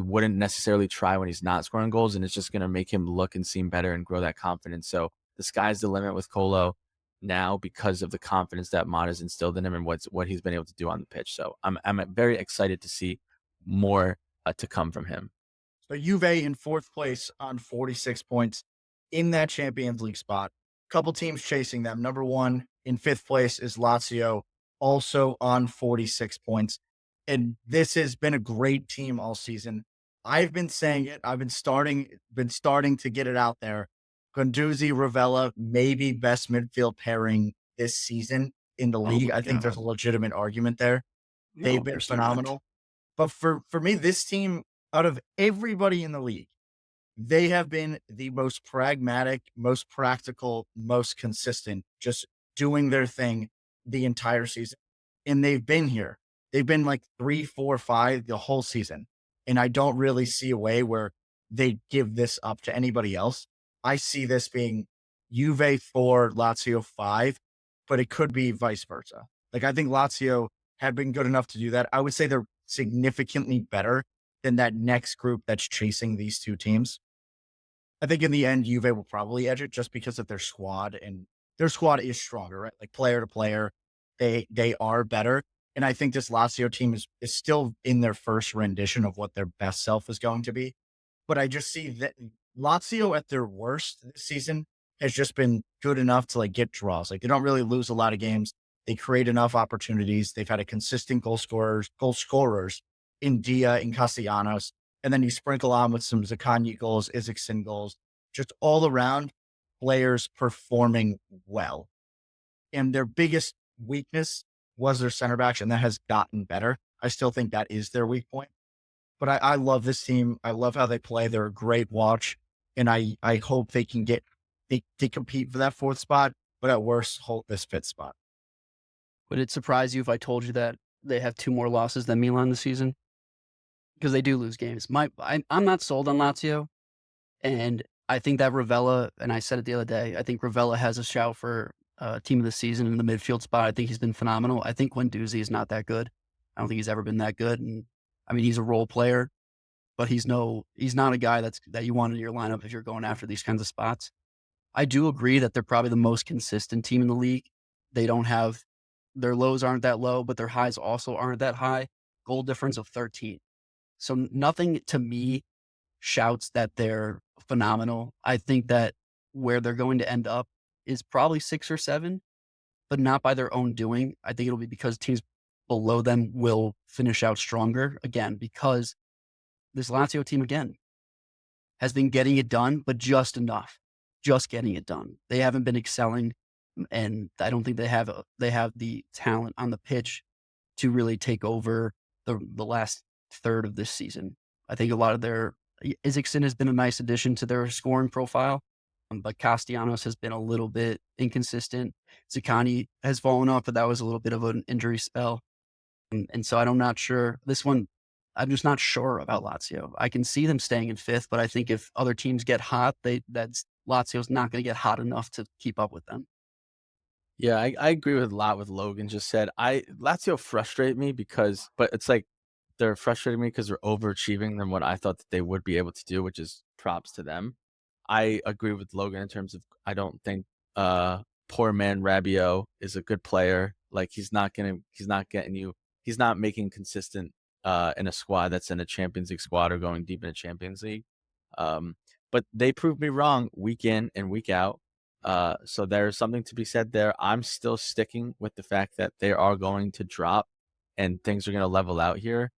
wouldn't necessarily try when he's not scoring goals, and it's just going to make him look and seem better and grow that confidence. So the sky's the limit with Colo now because of the confidence that Motta's instilled in him and what he's been able to do on the pitch. So I'm very excited to see more to come from him. So Juve in 4th place on 46 points in that Champions League spot. Couple teams chasing them. Number 1 in 5th place is Lazio, also on 46 points. And this has been a great team all season. I've been saying it. I've been starting to get it out there. Guendouzi, Ravella, maybe best midfield pairing this season in the league. I think there's a legitimate argument there. They've been phenomenal. But for me, this team, out of everybody in the league, they have been the most pragmatic, most practical, most consistent, just doing their thing the entire season. And they've been here. They've been like 3, 4, 5 the whole season. And I don't really see a way where they give this up to anybody else. I see this being Juve 4, Lazio 5, but it could be vice versa. Like, I think Lazio have been good enough to do that. I would say they're significantly better than that next group that's chasing these two teams. I think in the end, Juve will probably edge it just because of their squad, and their squad is stronger, right? Like player to player, they are better. And I think this Lazio team is still in their first rendition of what their best self is going to be. But I just see that Lazio at their worst this season has just been good enough to like get draws. Like they don't really lose a lot of games. They create enough opportunities. They've had a consistent goal scorers in Dia and Castellanos. And then you sprinkle on with some Zaccagni goals, Isaacson goals, just all around players performing well. And their biggest weakness was their center backs, and that has gotten better. I still think that is their weak point. But I love this team. I love how they play. They're a great watch. And I hope they can they compete for that 4th spot, but at worst, hold this 5th spot. Would it surprise you if I told you that they have 2 more losses than Milan this season? Because they do lose games. I'm not sold on Lazio, and I think that Ravella, and I said it the other day, I think Ravella has a shout for team of the season in the midfield spot. I think he's been phenomenal. I think Guendouzi is not that good. I don't think he's ever been that good. And I mean, he's a role player, but he's not a guy that you want in your lineup if you're going after these kinds of spots. I do agree that they're probably the most consistent team in the league. They don't have, their lows aren't that low, but their highs also aren't that high. Goal difference of 13. So nothing to me shouts that they're phenomenal. I think that where they're going to end up is probably 6 or 7, but not by their own doing. I think it'll be because teams below them will finish out stronger again, because this Lazio team again has been getting it done, but just enough, just getting it done. They haven't been excelling, and I don't think they have the talent on the pitch to really take over the last third of this season. I think a lot of Isaacson has been a nice addition to their scoring profile, but Castellanos has been a little bit inconsistent. Zaccagni has fallen off, but that was a little bit of an injury spell. And so I'm not sure. This one, I'm just not sure about Lazio. I can see them staying in fifth, but I think if other teams get hot, that's Lazio's not going to get hot enough to keep up with them. Yeah, I agree with a lot with Logan just said. Lazio frustrate me because, but it's like they're frustrating me because they're overachieving than what I thought that they would be able to do, which is props to them. I agree with Logan in terms of I don't think poor man Rabiot is a good player. Like he's not getting you he's not making consistent in a squad that's in a Champions League squad or going deep in a Champions League. Um but they proved me wrong week in and week out. So there's something to be said there. I'm still sticking with the fact that they are going to drop and things are going to level out here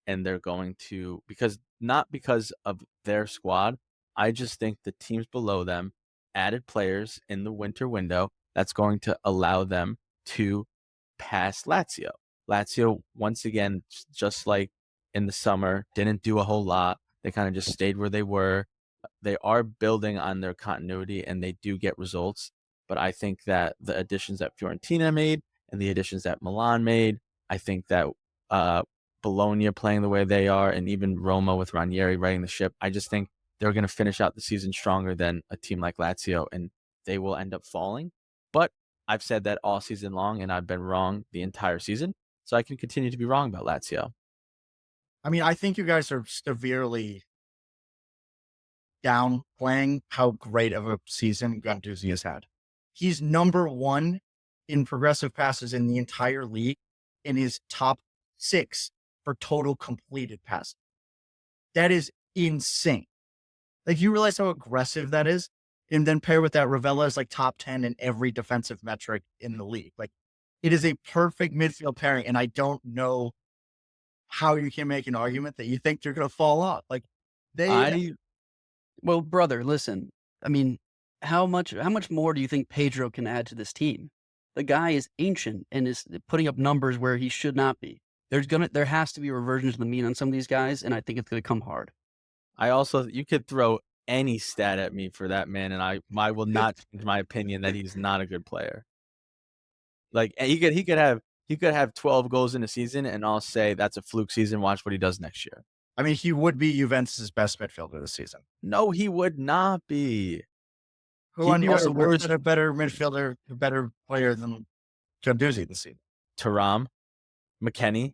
and they're going to because not because of their squad. I just think the teams below them added players in the winter window that's going to allow them to pass Lazio. Lazio once again, just like in the summer, didn't do a whole lot. They kind of just stayed where they were. They are building on their continuity and they do get results. But I think that the additions that Fiorentina made and the additions that Milan made, I think that uh, Bologna playing the way they are, and even Roma with Ranieri riding the ship, I just think they're going to finish out the season stronger than a team like Lazio, and they will end up falling. But I've said that all season long, and I've been wrong the entire season, so I can continue to be wrong about Lazio. I mean, I think you guys are severely downplaying how great of a season Guendouzi has had. He's number one in progressive passes in the entire league and is top 6 for total completed passes. That is insane. Like, you realize how aggressive that is? And then pair with that, Ravella is like top 10 in every defensive metric in the league. Like, it is a perfect midfield pairing, and I don't know how you can make an argument that you think they're going to fall off. Like, they I Well, brother, listen. I mean, how much more do you think Pedro can add to this team? The guy is ancient and is putting up numbers where he should not be. There has to be a reversion to the mean on some of these guys, and I think it's going to come hard. I also you could throw any stat at me for that man, and I will not change my opinion that he's not a good player. Like he could have 12 goals in a season, and I'll say that's a fluke season. Watch what he does next year. I mean, he would be Juventus' best midfielder this season. No, he would not be. Who He'd on be your our worst, worst. a better midfielder, a better player than Guendouzi this season? Taram, McKenny.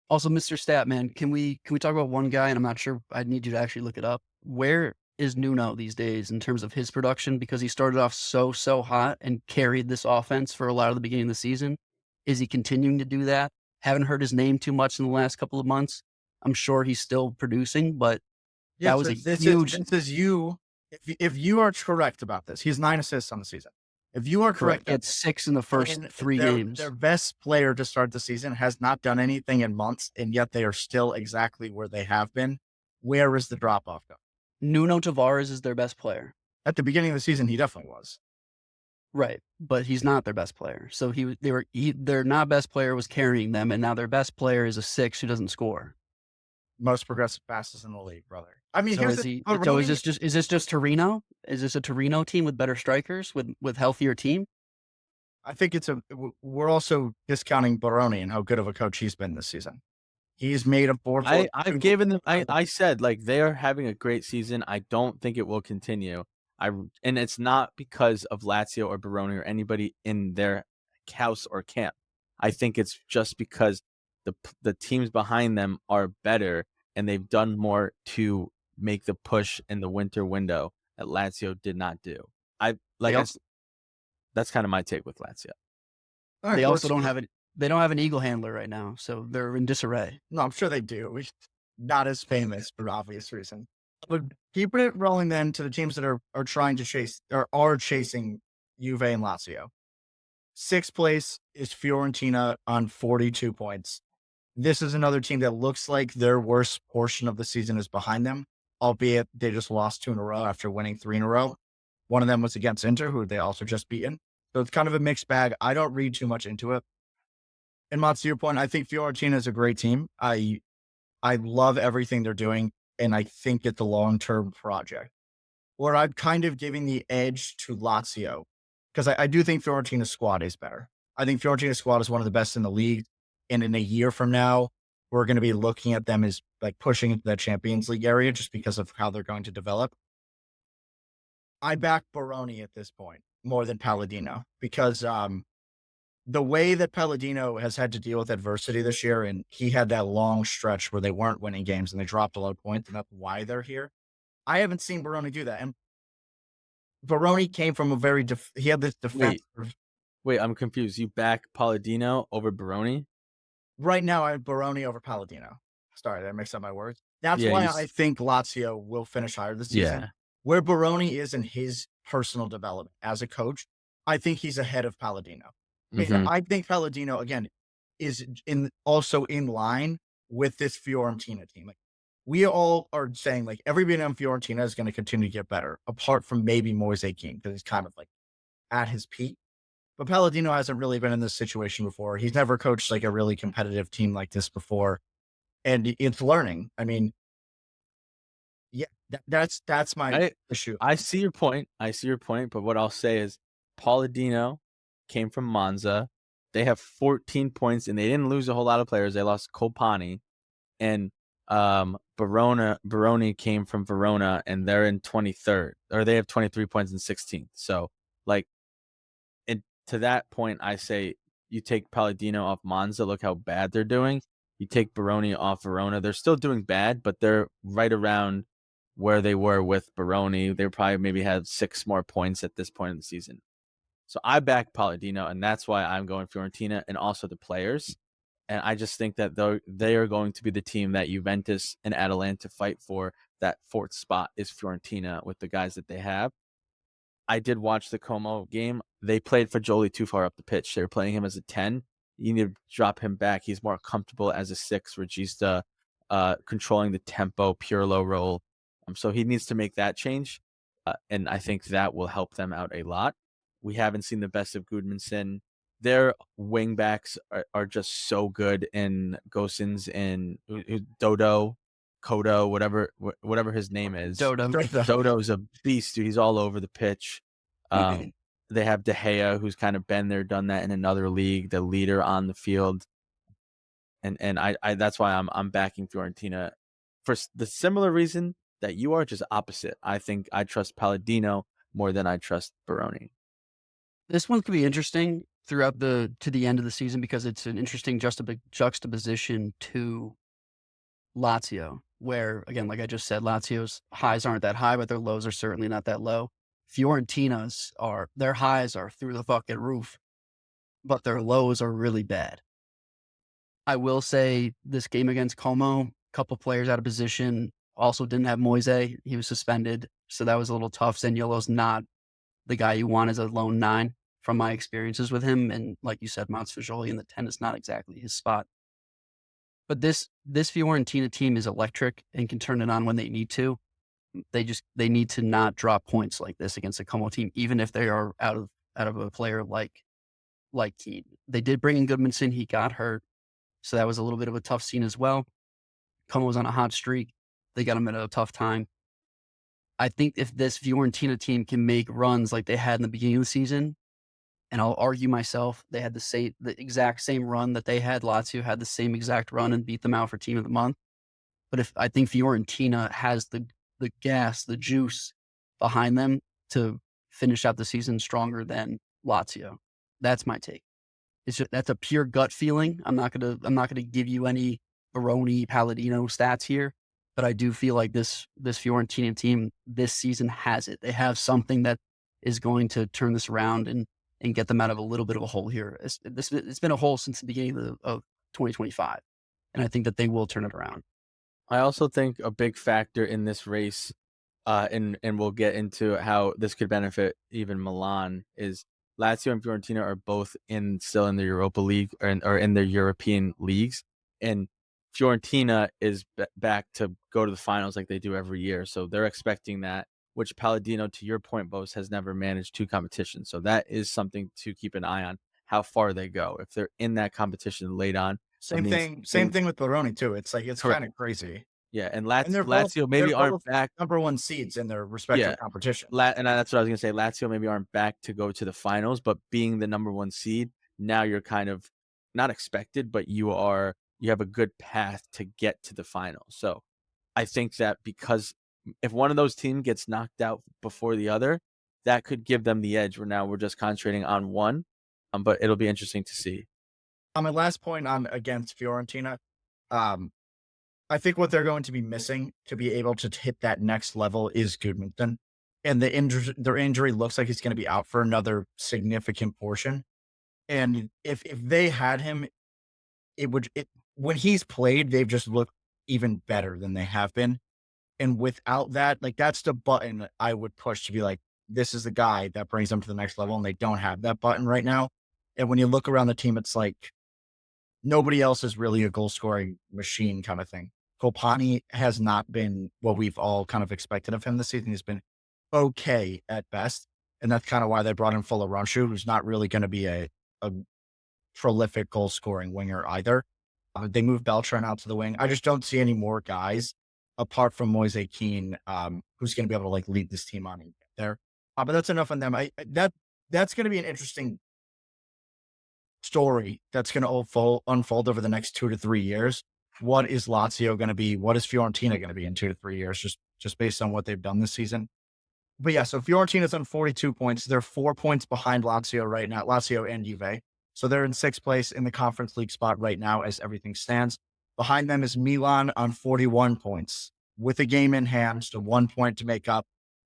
Also, Mr. Statman, can we talk about one guy? And I'm not sure. I need you to actually look it up. Where is Nuno these days in terms of his production? Because he started off so hot and carried this offense for a lot of the beginning of the season. Is he continuing to do that? Haven't heard his name too much in the last couple of months. I'm sure he's still producing, but Yeah, that so was a this huge is you. If you are correct about this, he's 9 assists on the season. If you are correct. correct, He had 6 in the first and 3 their games. best player to start the season has not done anything in months, and yet they are still exactly where they have been. Where is the drop off going? Nuno Tavares is their best player. At the beginning of the season, he definitely was. Right, but he's not their best player. So their not best player was carrying them, and now their best player is a 6 who doesn't score. Most progressive passes in the league, brother. I mean, So here's is the he? but So really, is this just Torino? Is this a Torino team with better strikers with healthier team? I think we're also discounting Baroni and how good of a coach he's been this season. He's made a 4-4. I've given them. I said like they are having a great season. I don't think it will continue. And it's not because of Lazio or Verona or anybody in their house or camp. I think it's just because the teams behind them are better and they've done more to make the push in the winter window that Lazio did not do. I like They I, also, that's kind of my take with Lazio. All right, they well, also don't have it. They don't have an eagle handler right now, so they're in disarray. no, I'm sure they do. He's not as famous for obvious reason. But keep it rolling then to the teams that are trying to chase or are chasing Juve and Lazio. 6th place is Fiorentina on 42 points. This is another team that looks like their worst portion of the season is behind them, albeit they just lost 2 in a row after winning 3 in a row. One of them was against Inter, who they also just beaten. So it's kind of a mixed bag. I don't read too much into it. And Motts, to your point, I think Fiorentina is a great team. I love everything they're doing, and I think it's a long-term project. where I'm kind of giving the edge to Lazio because I do think Fiorentina's squad is better. I think Fiorentina's squad is one of the best in the league. And in a year from now, we're going to be looking at them as like pushing into that Champions League area just because of how they're going to develop. I back Baroni at this point more than Palladino because the way that Palladino has had to deal with adversity this year, and he had that long stretch where they weren't winning games and they dropped a lot of points, and that's why they're here. I haven't seen Baroni do that. And Baroni came from a very he had this defensive. Wait, I'm confused. You back Palladino over Baroni? Right now, I have Baroni over Palladino. Sorry, I mixed up my words. That's Yeah, why I think Lazio will finish higher this season. yeah. Where Baroni is in his personal development as a coach, I think he's ahead of Palladino. I mean, Mhm. I think Palladino again is also in line with this Fiorentina team. Like we all are saying, like everybody on Fiorentina is going to continue to get better, apart from maybe Moise Kean because he's kind of like at his peak. But Palladino hasn't really been in this situation before. He's never coached like a really competitive team like this before, and it's learning. I mean, yeah, that's my I issue. I see your point. I see your point, but what I'll say is Palladino came from Monza. They have 14 points and they didn't lose a whole lot of players. They lost Colpani and Baroni came from Verona and they're in 23rd or they have 23 points and 16th. So like and to that point I say you take Palladino off Monza, look how bad they're doing. You take Baroni off Verona. They're still doing bad, but they're right around where they were with Baroni. They probably maybe had 6 more points at this point in the season. So I back Palladino, and that's why I'm going Fiorentina and also the players. And I just think that they are going to be the team that Juventus and Atalanta fight for. That fourth spot is Fiorentina with the guys that they have. I did watch the Como game. They played Fagioli too far up the pitch. They were playing him as a 10. You need to drop him back. He's more comfortable as a 6, Regista, controlling the tempo, Pirlo role. So he needs to make that change. And I think that will help them out a lot. We haven't seen the best of Gudmundsson. Their wing backs are just so good in Gosens and Dodo, Kodo, whatever his name is. Dodo. Dodo's a beast, dude. He's all over the pitch. They have De Gea, who's kind of been there, done that in another league, the leader on the field. And I that's why I'm backing Fiorentina for the similar reason that you are, just opposite. I think I trust Palladino more than I trust Baroni. This one could be interesting throughout to the end of the season because it's an interesting juxtaposition to Lazio, where again, like I just said, Lazio's highs aren't that high, but their lows are certainly not that low. Fiorentina's their highs are through the fucking roof, but their lows are really bad. I will say this game against Como, couple players out of position. Also didn't have Moise. He was suspended, so that was a little tough. Zaniolo's not the guy you want as a lone 9 from my experiences with him. And like you said, Motts Fagioli in the 10 is not exactly his spot. But this Fiorentina team is electric and can turn it on when they need to. They need to not drop points like this against a Como team, even if they are out of a player like Keane. They did bring in Gudmundsson. He got hurt. So that was a little bit of a tough scene as well. Como was on a hot streak. They got him at a tough time. I think if this Fiorentina team can make runs like they had in the beginning of the season, and I'll argue myself, they had the exact same run that they had. Lazio had the same exact run and beat them out for Team of the Month. But if I think Fiorentina has the gas, the juice behind them to finish out the season stronger than Lazio. That's my take. That's a pure gut feeling. I'm not gonna give you any Baroni Palladino stats here, but I do feel like this Fiorentina team this season has it. They have something that is going to turn this around and get them out of a little bit of a hole here. It's been a hole since the beginning of 2025, and I think that they will turn it around. I also think a big factor in this race, and we'll get into how this could benefit even Milan, is Lazio and Fiorentina are both still in the Europa League or in their European leagues, and Fiorentina is back to go to the finals like they do every year. So they're expecting that, which Palladino, to your point, Bose, has never managed 2 competitions. So that is something to keep an eye on, how far they go. If they're in that competition late on, Same thing with Baroni too. It's like it's kind of crazy. Yeah, and And Lazio they're maybe aren't both back. number 1 seeds in their respective Yeah, competitions. And that's what I was gonna say. Lazio maybe aren't back to go to the finals, but being the number 1 seed, now you're kind of not expected, but you have a good path to get to the finals. So I think that because if one of those teams gets knocked out before the other, that could give them the edge where now we're just concentrating on one. But it'll be interesting to see. On my last point on against Fiorentina, um, I think what they're going to be missing to be able to hit that next level is Goodmanton, and their injury looks like he's gonna be out for another significant portion, and if they had him, it when he's played, they've just looked even better than they have been, and without that, like, that's the button I would push to be like, "This is the guy that brings them to the next level," and they don't have that button right now, and when you look around the team, it's like nobody else is really a goal scoring machine kind of thing. Kopani has not been what we've all kind of expected of him this season. He's been okay at best. And that's kind of why they brought in Fullarunshu, who's not really going to be a prolific goal scoring winger either. They moved Beltran out to the wing. I just don't see any more guys apart from Moise Keane, who's going to be able to like lead this team on and get there. But that's enough on them. That's going to be an interesting story that's going to unfold over the next 2 to 3 years. What is Lazio going to be? What is Fiorentina going to be in 2 to 3 years? Just based on what they've done this season. But yeah, so Fiorentina's on 42 points. They're 4 points behind Lazio right now, Lazio and Juve. So they're in 6th place in the Conference League spot right now as everything stands. Behind them is Milan on 41 points with a game in hand, so 1 point to make up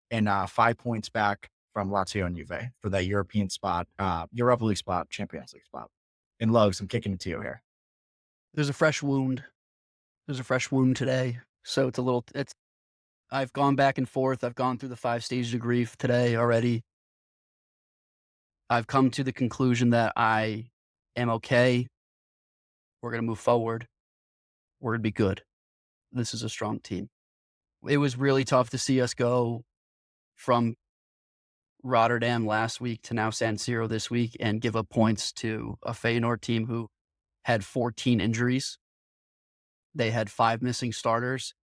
and 5 points back from Lazio and Juve for that European spot, Europa League spot, Champions League spot. And Lugs, I'm kicking it to you here. There's a fresh wound. There's a fresh wound today. So I've gone back and forth. I've gone through the 5 stages of grief today already. I've come to the conclusion that I am okay. We're going to move forward. We're going to be good. This is a strong team. It was really tough to see us go from Rotterdam last week to now San Siro this week and give up points to a Feyenoord team who had 14 injuries. They had 5 missing starters.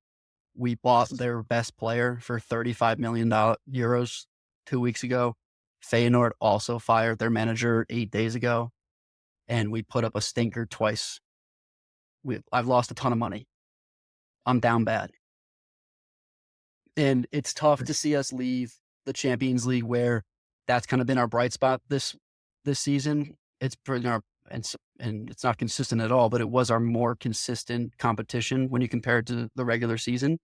We bought their best player for €35 million euros 2 weeks ago. Feyenoord also fired their manager 8 days ago, and we put up a stinker twice. I've lost a ton of money. I'm down bad. And it's tough to see us leave the Champions League where that's kind of been our bright spot this season. It's been and it's not consistent at all, but it was our more consistent competition when you compare it to the regular season.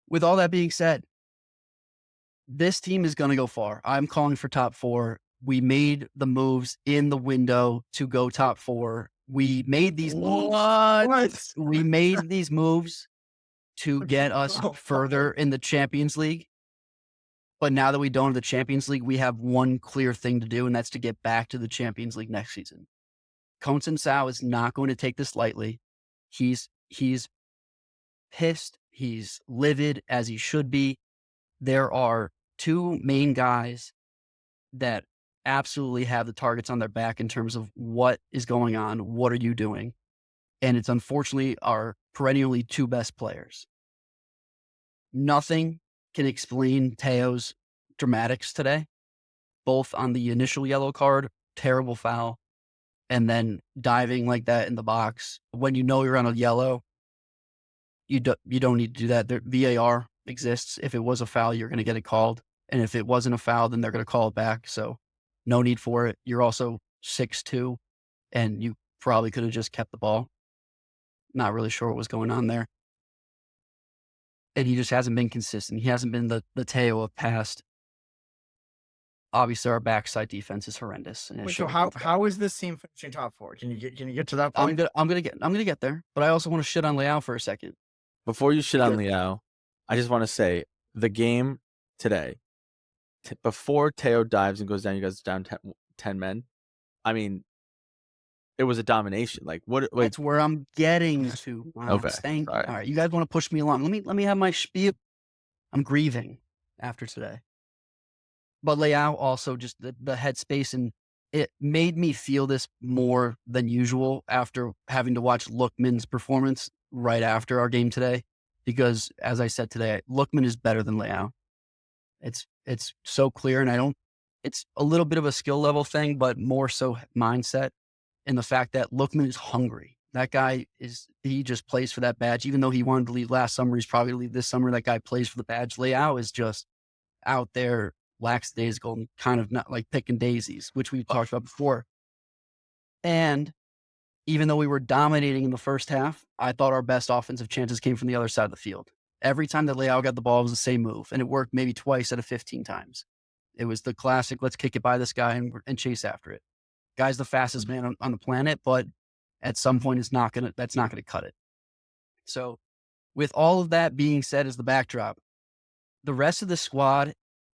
With all that being said, this team is going to go far. I'm calling for top 4. We made the moves in the window to go top 4. We made these moves. We made these moves to get us further in the Champions League. But now that we don't have the Champions League, we have one clear thing to do, and that's to get back to the Champions League next season. Conceição is not going to take this lightly. He's pissed. He's livid, as he should be. There are 2 main guys that absolutely have the targets on their back in terms of what is going on. What are you doing? And it's unfortunately our perennially 2 best players. Nothing can explain Teo's dramatics today, both on the initial yellow card, terrible foul, and then diving like that in the box. When you know you're on a yellow, you don't need to do that. VAR exists. If it was a foul, you're going to get it called. And if it wasn't a foul, then they're going to call it back. So no need for it. You're also 6'2", and you probably could have just kept the ball. Not really sure what was going on there. And he just hasn't been consistent. He hasn't been the Teo of past. Obviously, our backside defense is horrendous. And Wait, so how is this team finishing top 4? Can you get to that point? I'm gonna get there. But I also want to shit on Leao for a second. Before you shit on Leao, I just want to say the game today, before Teo dives and goes down, you guys down 10 men. I mean, it was a domination. Like what? Like, that's where I'm getting to. Wow, okay, thank you. All right, you guys want to push me along? Let me have my spiel. I'm grieving after today. But Leao also just the headspace, and it made me feel this more than usual after having to watch Lookman's performance right after our game today, because, as I said today, Lookman is better than Leao. It's so clear, and I don't. It's a little bit of a skill level thing, but more so mindset, and the fact that Lookman is hungry. That guy he just plays for that badge. Even though he wanted to leave last summer, he's probably going to leave this summer. That guy plays for the badge. Leao is just out there lackadaisical and kind of not like picking daisies, which we've talked about before. And even though we were dominating in the first half, I thought our best offensive chances came from the other side of the field. Every time that Leao got the ball, it was the same move, and it worked maybe twice out of 15 times. It was the classic, let's kick it by this guy and chase after it. Guy's the fastest man on the planet, but at some point, that's not gonna cut it. So, with all of that being said as the backdrop, the rest of the squad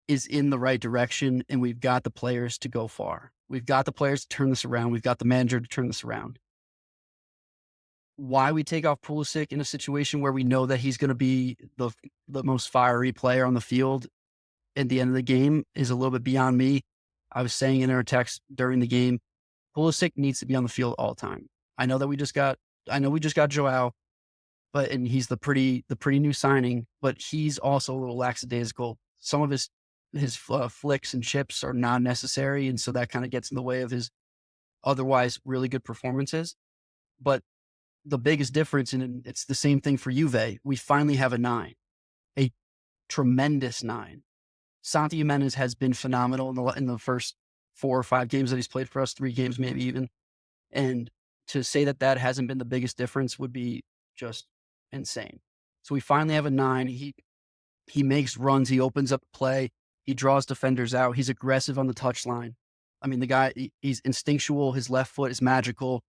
is in the right direction, and we've got the players to go far. We've got the players to turn this around. We've got the manager to turn this around. Why we take off Pulisic in a situation where we know that he's going to be the most fiery player on the field at the end of the game is a little bit beyond me. I was saying in our text during the game, Pulisic needs to be on the field all the time. I know we just got Joao, and he's the pretty new signing, but he's also a little lackadaisical. Some of his flicks and chips are not necessary, and so that kind of gets in the way of his otherwise really good performances. But the biggest difference, and it's the same thing for Juve, we finally have a 9, a tremendous 9. Santi Jimenez has been phenomenal in the first 4 or 5 games that he's played for us, 3 games maybe even. And to say that hasn't been the biggest difference would be just insane. So we finally have a 9. He makes runs. He opens up play. He draws defenders out. He's aggressive on the touchline. I mean, the guy, he's instinctual. His left foot is magical.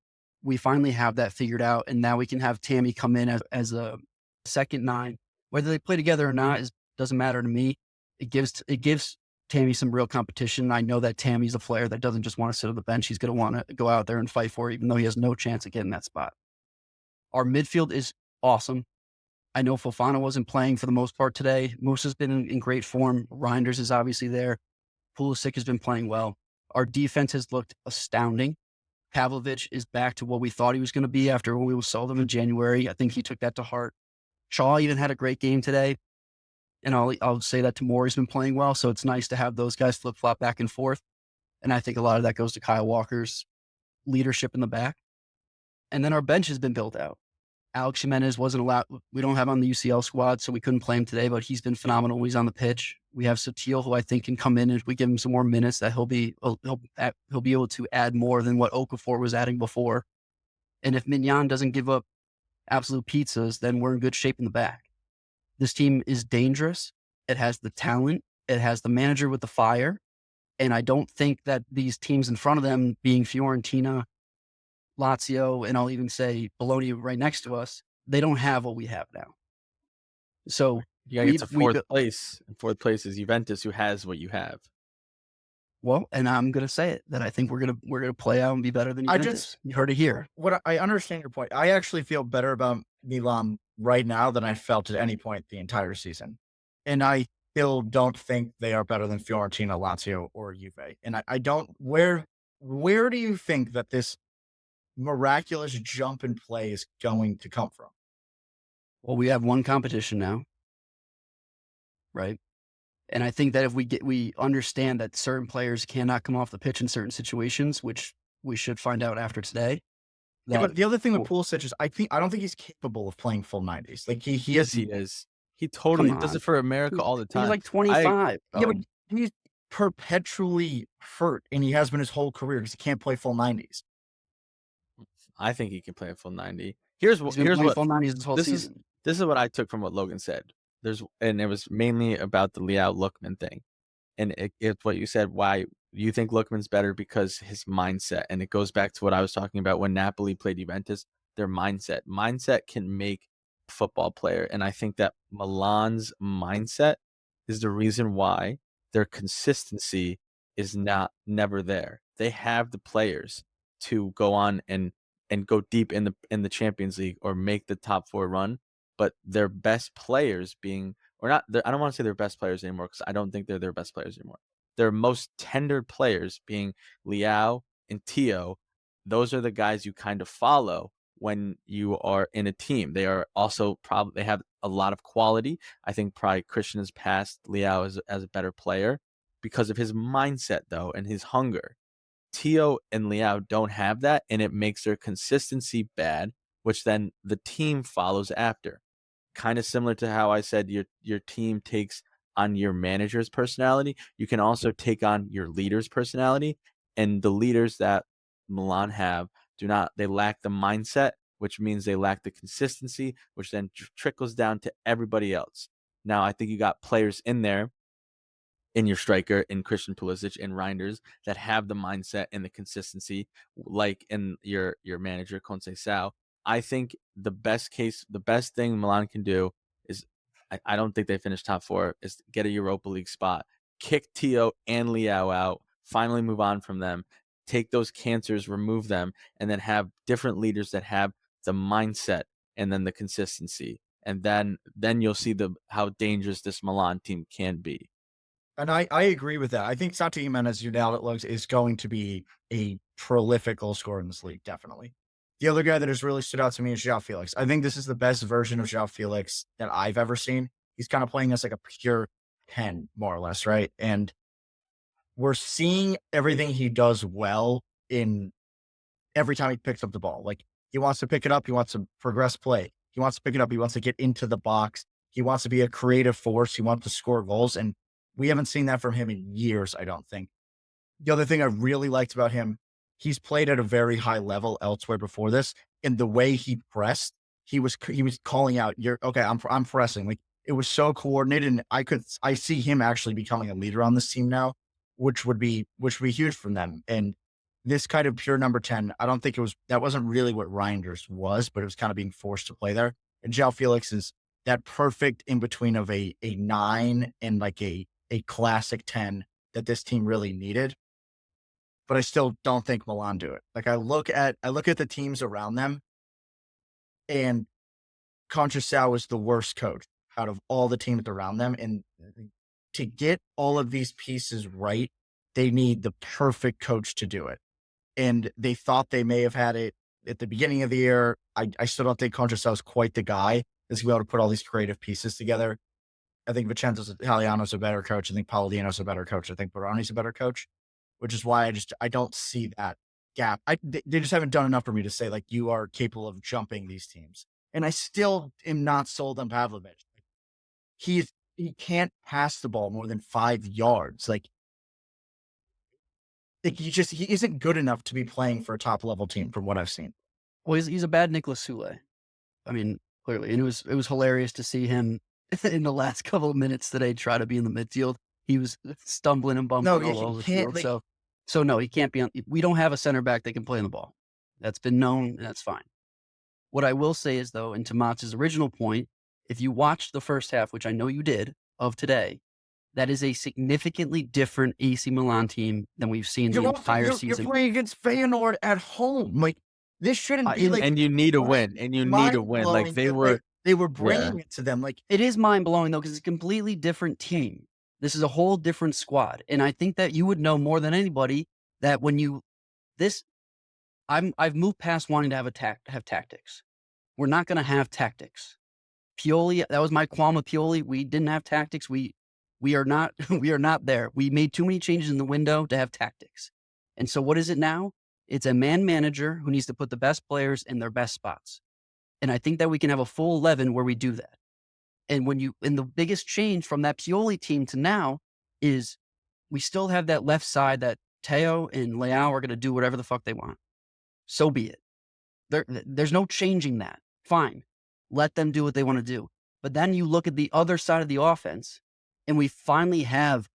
We finally have that figured out, and now we can have Tammy come in as a second 9. Whether they play together or not doesn't matter to me. It gives Tammy some real competition. I know that Tammy's a player that doesn't just want to sit on the bench. He's going to want to go out there and fight for it, even though he has no chance of getting that spot. Our midfield is awesome. I know Fofana wasn't playing for the most part today. Musa's been in great form. Reinders is obviously there. Pulisic has been playing well. Our defense has looked astounding. Pavlovic is back to what we thought he was going to be after when we sold him in January. I think he took that to heart. Shaw even had a great game today. And I'll say that Tomori's been playing well. So it's nice to have those guys flip-flop back and forth. And I think a lot of that goes to Kyle Walker's leadership in the back. And then our bench has been built out. Alex Jimenez wasn't allowed. We don't have him on the UCL squad, so we couldn't play him today, but he's been phenomenal when he's on the pitch. We have Sotil, who I think can come in, and if we give him some more minutes, that he'll be able to add more than what Okafor was adding before. And if Mignon doesn't give up absolute pizzas, then we're in good shape in the back. This team is dangerous. It has the talent. It has the manager with the fire. And I don't think that these teams in front of them, being Fiorentina, Lazio, and I'll even say Bologna right next to us, they don't have what we have now. So you gotta get to fourth place. And fourth place is Juventus, who has what you have. Well, and I'm gonna say it that I think we're gonna play out and be better than Juventus. You heard it here. What I understand your point. I actually feel better about Milan right now than I felt at any point the entire season, and I still don't think they are better than Fiorentina, Lazio, or Juve. And I don't. Where do you think that this miraculous jump in play is going to come from? Well, we have one competition now, right? And I think that if we understand that certain players cannot come off the pitch in certain situations, which we should find out after today. Yeah, but the other thing with Pulisic is I don't think he's capable of playing full 90s. Like he is. He totally does it for America all the time. He's like 25. Yeah, but he's perpetually hurt, and he has been his whole career because he can't play full 90s. I think he can play a full 90. Here's what full 90s this whole season. This is what I took from what Logan said. And it was mainly about the Leao Lookman thing. And it's what you said, why you think Lookman's better because his mindset. And it goes back to what I was talking about when Napoli played Juventus, their mindset. Mindset can make a football player. And I think that Milan's mindset is the reason why their consistency is never there. They have the players to go on and go deep in the Champions League or make the top 4 run. But their best players being, or not, I don't want to say their best players anymore because I don't think they're their best players anymore. Their most tenured players being Leao and Tio. Those are the guys you kind of follow when you are in a team. They are also they have a lot of quality. I think probably Christian has passed Leao as a better player because of his mindset though and his hunger. Tio and Leao don't have that, and it makes their consistency bad, which then the team follows after. Kind of similar to how I said your team takes on your manager's personality, you can also take on your leader's personality. And the leaders that Milan have do not, they lack the mindset, which means they lack the consistency, which then trickles down to everybody else. Now, I think you got players in there in your striker, in Christian Pulisic, in Reinders that have the mindset and the consistency, like in your manager Conceição. I think the best thing Milan can do is, I don't think they finish top 4, is get a Europa League spot, kick Tio and Leao out, finally move on from them, take those cancers, remove them, and then have different leaders that have the mindset and then the consistency, and then you'll see how dangerous this Milan team can be. And I agree with that. I think Santi Jimenez, you nailed it, Lugs, is going to be a prolific goal scorer in this league, definitely. The other guy that has really stood out to me is João Felix. I think this is the best version of João Felix that I've ever seen. He's kind of playing as like a pure 10, more or less, right? And we're seeing everything he does well in every time he picks up the ball. Like, he wants to pick it up, he wants to progress play. He wants to pick it up, he wants to get into the box. He wants to be a creative force. He wants to score goals. And we haven't seen that from him in years, I don't think. The other thing I really liked about him, he's played at a very high level elsewhere before this. And the way he pressed, he was calling out, "You're okay. I'm pressing." Like, it was so coordinated, and I see him actually becoming a leader on this team now, which would be huge from them. And this kind of pure number 10, I don't think that wasn't really what Reinders was, but it was kind of being forced to play there. And João Felix is that perfect in between of a 9 and like a classic 10 that this team really needed. But I still don't think Milan do it. Like, I look at the teams around them, and Conceição is the worst coach out of all the teams around them. And to get all of these pieces right, they need the perfect coach to do it. And they thought they may have had it at the beginning of the year. I still don't think Conceição is quite the guy that's going to be able to put all these creative pieces together. I think Vincenzo Italiano's a better coach. I think Palladino's a better coach. I think Baroni's a better coach, which is why I don't see that gap. They just haven't done enough for me to say, like, you are capable of jumping these teams. And I still am not sold on Pavlovic. He can't pass the ball more than 5 yards. Like he isn't good enough to be playing for a top level team from what I've seen. Well, he's a bad Nicolas Sule. I mean, clearly, and it was hilarious to see him in the last couple of minutes today try to be in the midfield. He was stumbling and bumping all over the field. So no, he can't be on. We don't have a center back that can play on the ball. That's been known, and that's fine. What I will say is, though, and to Motts' original point, if you watched the first half, which I know you did, of today, that is a significantly different AC Milan team than we've seen the entire season. You're playing against Feyenoord at home. Like, this shouldn't be like. And you need a win. And you need a win. Like, they were bringing it to them. Like, it is mind blowing though, because it's a completely different team. This is a whole different squad, and I think that you would know more than anybody that when I've moved past wanting to have tactics. We're not going to have tactics. Pioli, that was my qualm with Pioli. We didn't have tactics. We are not there. We made too many changes in the window to have tactics. And so what is it now? It's a man manager who needs to put the best players in their best spots. And I think that we can have a full 11 where we do that. And the biggest change from that Pioli team to now is we still have that left side that Teo and Leao are going to do whatever the fuck they want. So be it. There's no changing that. Fine. Let them do what they want to do. But then you look at the other side of the offense, and we finally have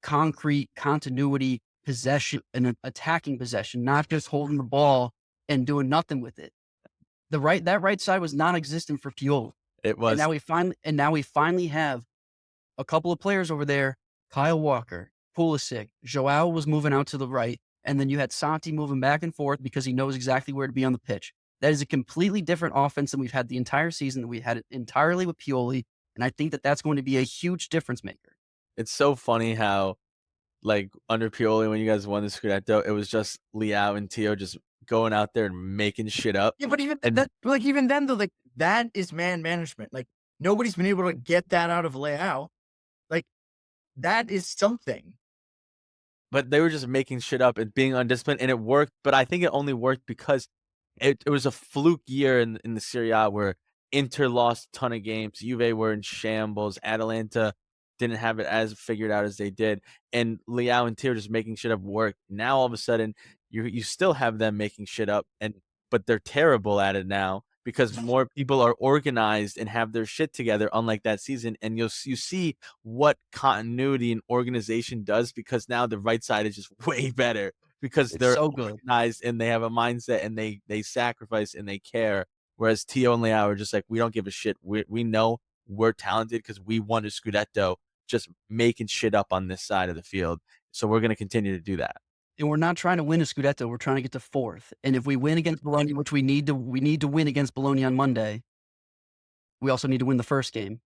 concrete continuity, possession, and attacking possession, not just holding the ball and doing nothing with it. That right side was non-existent for Pioli. It was. And now we finally have a couple of players over there. Kyle Walker, Pulisic, Joao was moving out to the right, and then you had Santi moving back and forth because he knows exactly where to be on the pitch. That is a completely different offense than we've had the entire season. That we had it entirely with Pioli, and I think that that's going to be a huge difference maker. It's so funny how, like, under Pioli, when you guys won the Scudetto, it was just Leao and Tio just going out there and making shit up. Yeah, but even And- that, like even then though, like that is man management. Like nobody's been able to get that out of Leao. Like that is something. But they were just making shit up and being undisciplined, and it worked. But I think it only worked because it was a fluke year in the Serie A where Inter lost a ton of games, Juve were in shambles, Atalanta didn't have it as figured out as they did, and Leao and Thiago just making shit up work. Now all of a sudden you still have them making shit up, but they're terrible at it now because more people are organized and have their shit together, unlike that season. And you see what continuity and organization does because now the right side is just way better because It's they're so good. organized and they have a mindset and they sacrifice and they care. Whereas Tio and Leao are just like, we don't give a shit. We know we're talented because we won a Scudetto, just making shit up on this side of the field. So we're going to continue to do that. And we're not trying to win a Scudetto. We're trying to get to 4th. And if we win against Bologna, which we need to win against Bologna on Monday, we also need to win the first game.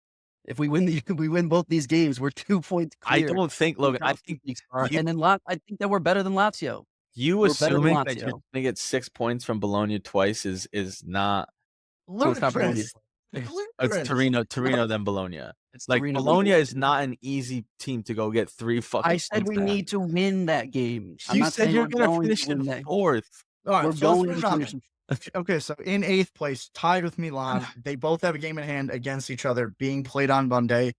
If we win both these games, we're 2 points I clear. don't think, Logan, I think And then I think that we're better than Lazio. you we're better than assuming that you're Lazio. going to get 6 points from Bologna twice is not. So it's not Bologna. It's Torino, then Bologna. It's Like Torino. Bologna is not an easy team to go get 3 fucking. I said we need to win that game. I'm You not said saying you're we're going to going finish to win in that. 4th. All right, We're so let's going move to on finish. then. Okay, so in 8th place, tied with Milan, they both have a game in hand against each other being played on Monday,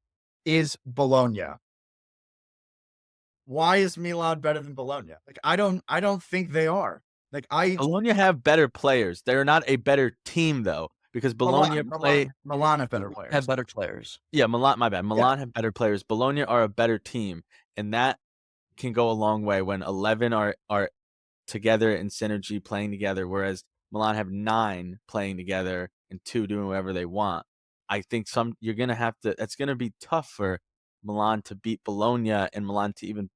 is Bologna. Why is Milan better than Bologna? Like I don't think they are. Like Bologna have better players. They're not a better team though, because Bologna play. Milan have better players. Have better players. Yeah, Milan. My bad. Milan have better players. Bologna are a better team, and that can go a long way when 11 are together in synergy playing together, whereas Milan have 9 playing together and 2 doing whatever they want. I think you're gonna have to. It's gonna be tough for Milan to beat Bologna and Milan to even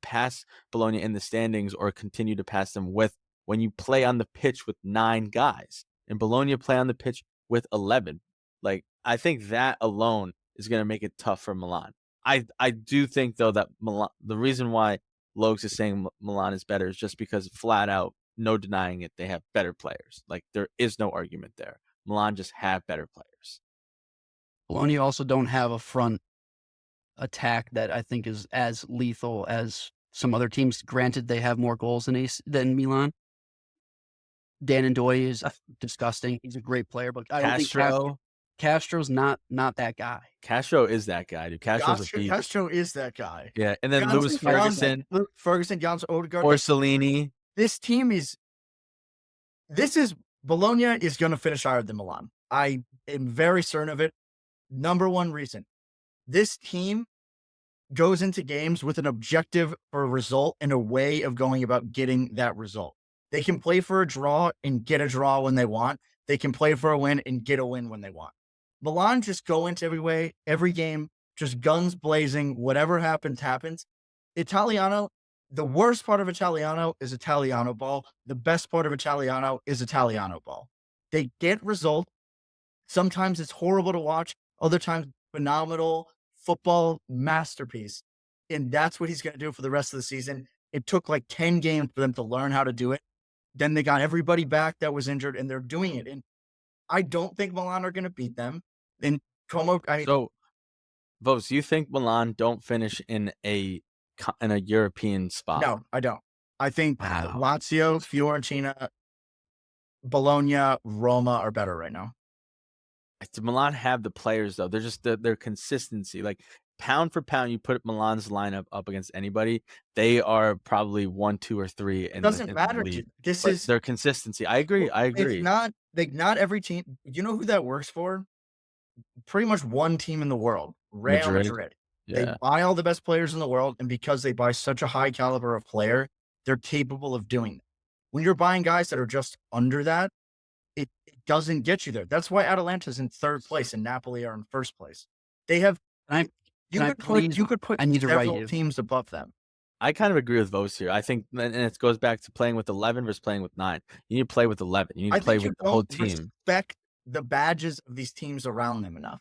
pass Bologna in the standings or continue to pass them with when you play on the pitch with 9 guys and Bologna play on the pitch with 11. Like I think that alone is gonna make it tough for Milan. I do think though that Milan, the reason why Logs is saying Milan is better is just because flat out, no denying it, they have better players. Like there is no argument there. Milan just have better players. Bologna also don't have a front attack that I think is as lethal as some other teams. Granted, they have more goals than Milan. Dan Ndoye is disgusting. He's a great player, but I don't think Castro's not that guy. Castro is that guy, dude. Castro is that guy. Yeah, and then Lewis Ferguson, Janssen Odegaard, Orsolini. This team is Bologna is going to finish higher than Milan. I am very certain of it. Number one reason, this team goes into games with an objective for a result and a way of going about getting that result. They can play for a draw and get a draw when they want. They can play for a win and get a win when they want. Milan just go into every game, just guns blazing. Whatever happens, happens. Italiano, the worst part of Italiano is Italiano ball. The best part of Italiano is Italiano ball. They get results. Sometimes it's horrible to watch. Other times, phenomenal football masterpiece. And that's what he's going to do for the rest of the season. It took like 10 games for them to learn how to do it. Then they got everybody back that was injured, and they're doing it. And I don't think Milan are going to beat them. And So, Vos, you think Milan don't finish in a European spot? No, I don't. I think Lazio, Fiorentina, Bologna, Roma are better right now. Milan have the players though. They're just their consistency. Like pound for pound, you put Milan's lineup up against anybody, they are probably 1, 2, or 3. It doesn't matter. This is their consistency. I agree. It's not every team. You know who that works for? Pretty much one team in the world, Real Madrid. Yeah. They buy all the best players in the world, and because they buy such a high caliber of player, they're capable of doing that. When you're buying guys that are just under that, it doesn't get you there. That's why Atalanta's in 3rd place and Napoli are in 1st place. They have you could put several teams above them. I kind of agree with Vos here. I think, and it goes back to playing with 11 versus playing with 9. You need to play with 11. You need to play with the whole team. Respect the badges of these teams around them enough.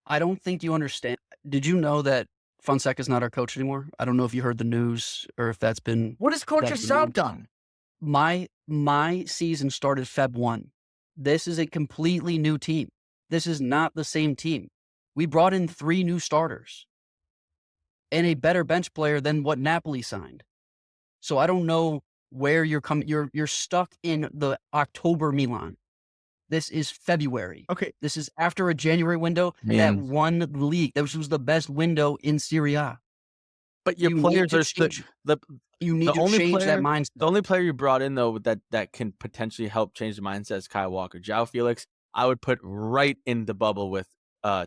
I don't think you understand. Did you know that Fonseca's not our coach anymore? I don't know if you heard the news or if that's been. What has Coach's job done? My season started Feb 1. This is a completely new team. This is not the same team. We brought in 3 new starters and a better bench player than what Napoli signed. So I don't know where you're coming. You're stuck in the October Milan. This is February. Okay, This is after a January window I that mean, won the league. That was the best window in Serie A. but your You need players to are still change. the You need the to only change that player mindset. the only player you brought in though that can potentially help change the mindset is Kyle Walker. João Felix, I would put right in the bubble with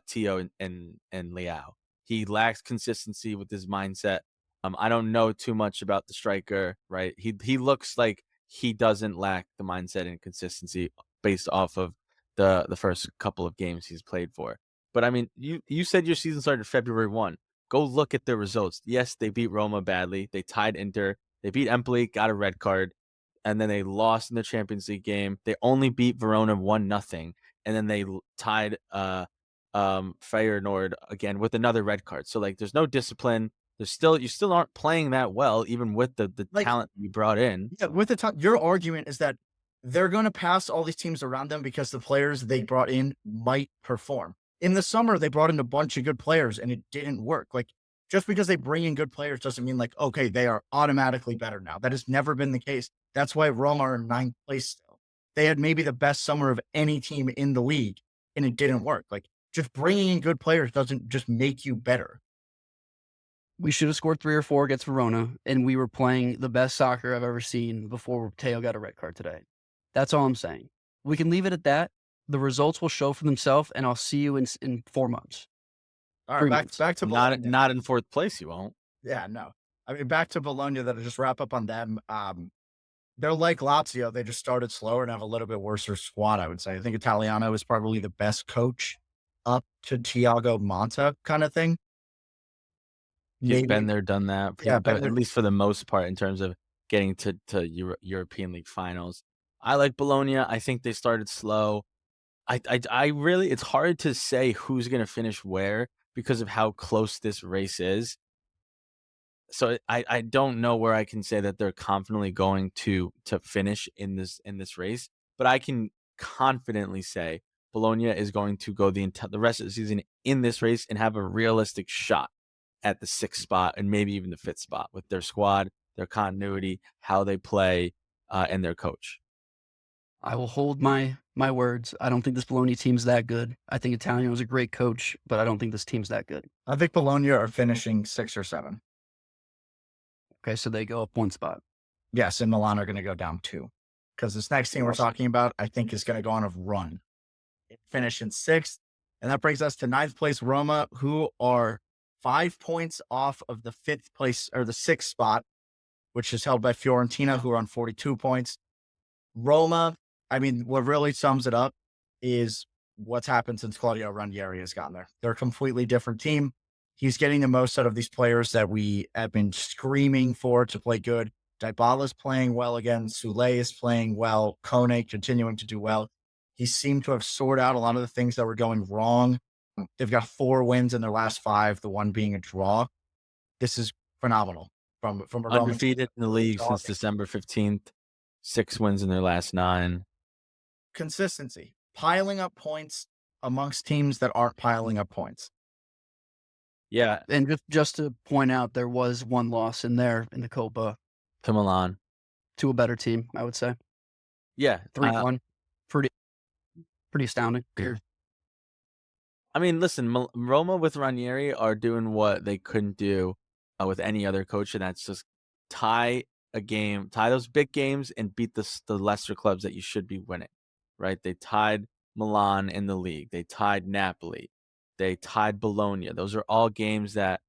Tio and Leao. He lacks consistency with his mindset. I don't know too much about the striker, right? He looks like he doesn't lack the mindset and consistency based off of the first couple of games he's played for. But I mean, you said your season started February 1. Go look at their results. Yes, they beat Roma badly. They tied Inter. They beat Empoli, got a red card, and then they lost in the Champions League game. They only beat Verona 1-0, and then they tied Feyenoord again with another red card. So like, there's no discipline. You still aren't playing that well, even with the like talent you brought in. yeah, with the top, your argument is that they're going to pass all these teams around them because the players they brought in might perform. In the summer, they brought in a bunch of good players and it didn't work. Like just because they bring in good players doesn't mean like, okay, they are automatically better now. That has never been the case. That's why Roma are in ninth place still. They had maybe the best summer of any team in the league and it didn't work. Like just bringing in good players doesn't just make you better. We should have scored 3 or 4 against Verona, and we were playing the best soccer I've ever seen before Teo got a red card today. That's all I'm saying. We can leave it at that. The results will show for themselves, and I'll see you in 4 months, All right, 3 back months. back to Not Bologna. not in fourth place, you won't. Yeah, no. I mean, back to Bologna that I just wrap up on them. They're like Lazio. They just started slower and have a little bit worse squad, I would say. I think Italiano is probably the best coach up to Thiago Motta kind of thing. He's been Maybe, there, done that, yeah, at least for the most part in terms of getting to European League finals. I like Bologna. I think they started slow. I really it's hard to say who's gonna finish where because of how close this race is. So I don't know where I can say that they're confidently going to finish in this race, but I can confidently say Bologna is going to go the rest of the season in this race and have a realistic shot at the 6th spot and maybe even the 5th spot with their squad, their continuity, how they play, and their coach. I will hold my words. I don't think this Bologna team's that good. I think Italiano is a great coach, but I don't think this team's that good. I think Bologna are finishing 6 or 7. Okay, so they go up 1 spot. Yes, and Milan are going to go down 2 because this next team we're Awesome. talking about, I think, is going to go on a run. Finish in 6th, and that brings us to 9th place Roma, who are 5 points off of the 5th place or the 6th spot, which is held by Fiorentina, who are on 42 points. Roma, I mean, what really sums it up is what's happened since Claudio Ranieri has gotten there. They're a completely different team. He's getting the most out of these players that we have been screaming for to play good. Dybala's playing well again. Sule is playing well. Kone continuing to do well. He seemed to have sorted out a lot of the things that were going wrong. They've got 4 wins in their last 5, the one being a draw. This is phenomenal from a Roman team. Undefeated in the league since December 15th, 6 wins in their last 9. Consistency, piling up points amongst teams that aren't piling up points. Yeah, And just to point out, there was 1 loss in there in the Copa to Milan. to a better team, I would say. Yeah, 3-1. Pretty astounding. I mean, listen, Roma with Ranieri are doing what they couldn't do with any other coach, and that's just tie those big games, and beat the lesser clubs that you should be winning. Right? They tied Milan in the league. They tied Napoli. They tied Bologna. Those are all games that